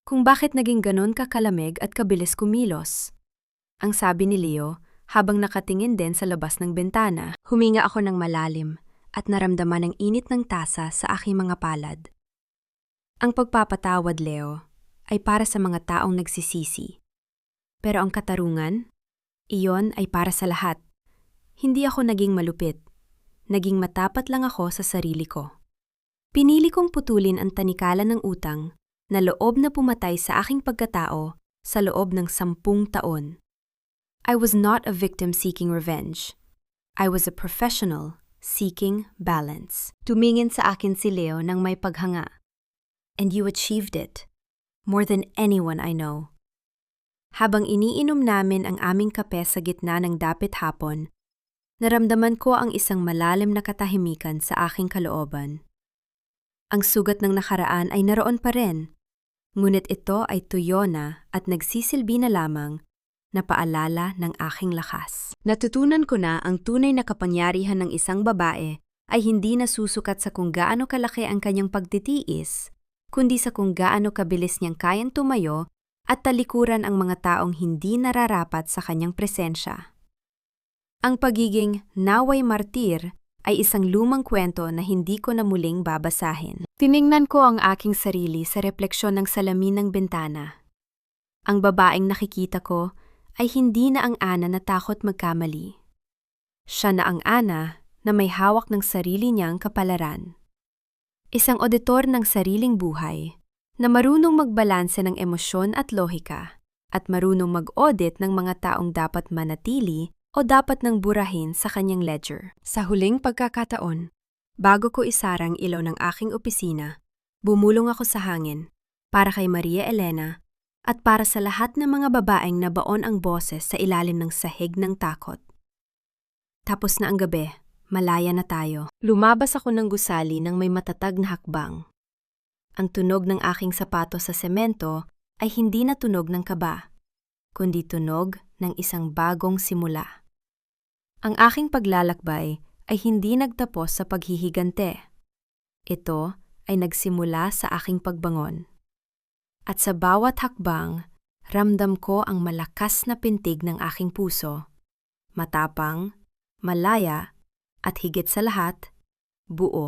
kung bakit naging ganon kakalamig at kabilis kumilos. Ang sabi ni Leo habang nakatingin din sa labas ng bintana. Huminga ako ng malalim at naramdaman ang init ng tasa sa aking mga palad. Ang pagpapatawad, Leo, ay para sa mga taong nagsisisi. Pero ang katarungan, iyon ay para sa lahat. Hindi ako naging malupit. Naging matapat lang ako sa sarili ko. Pinili kong putulin ang tanikala ng utang na loob na pumatay sa aking pagkatao sa loob ng 10 taon. I was not a victim seeking revenge. I was a professional seeking balance. Tumingin sa akin si Leo nang may paghanga. And you achieved it. More than anyone I know. Habang iniinom namin ang aming kape sa gitna ng dapit hapon, naramdaman ko ang isang malalim na katahimikan sa aking kalooban. Ang sugat ng nakaraan ay naroon pa rin. Ngunit ito ay tuyo na at nagsisilbi na lamang na paalala ng aking lakas. Natutunan ko na ang tunay na kapangyarihan ng isang babae ay hindi nasusukat sa kung gaano kalaki ang kanyang pagtitiis, kundi sa kung gaano kabilis niyang kayang tumayo at talikuran ang mga taong hindi nararapat sa kanyang presensya. Ang pagiging naway martir ay isang lumang kwento na hindi ko na muling babasahin. Tiningnan ko ang aking sarili sa refleksyon ng salamin ng bintana. Ang babaeng nakikita ko ay hindi na ang Ana na takot magkamali. Siya na ang Ana na may hawak ng sarili niyang kapalaran. Isang auditor ng sariling buhay na marunong magbalanse ng emosyon at lohika at marunong mag-audit ng mga taong dapat manatili o dapat nang burahin sa kanyang ledger. Sa huling pagkakataon, bago ko isarang ilaw ng aking opisina, bumulong ako sa hangin para kay Maria Elena at para sa lahat ng mga babaeng nabaon ang boses sa ilalim ng sahig ng takot. Tapos na ang gabi, malaya na tayo. Lumabas ako ng gusali ng may matatag na hakbang. Ang tunog ng aking sapatos sa semento ay hindi na tunog ng kaba, kundi tunog ng isang bagong simula. Ang aking paglalakbay ay hindi nagtapos sa paghihigante. Ito ay nagsimula sa aking pagbangon. At sa bawat hakbang, ramdam ko ang malakas na pintig ng aking puso. Matapang, malaya, at higit sa lahat, buo.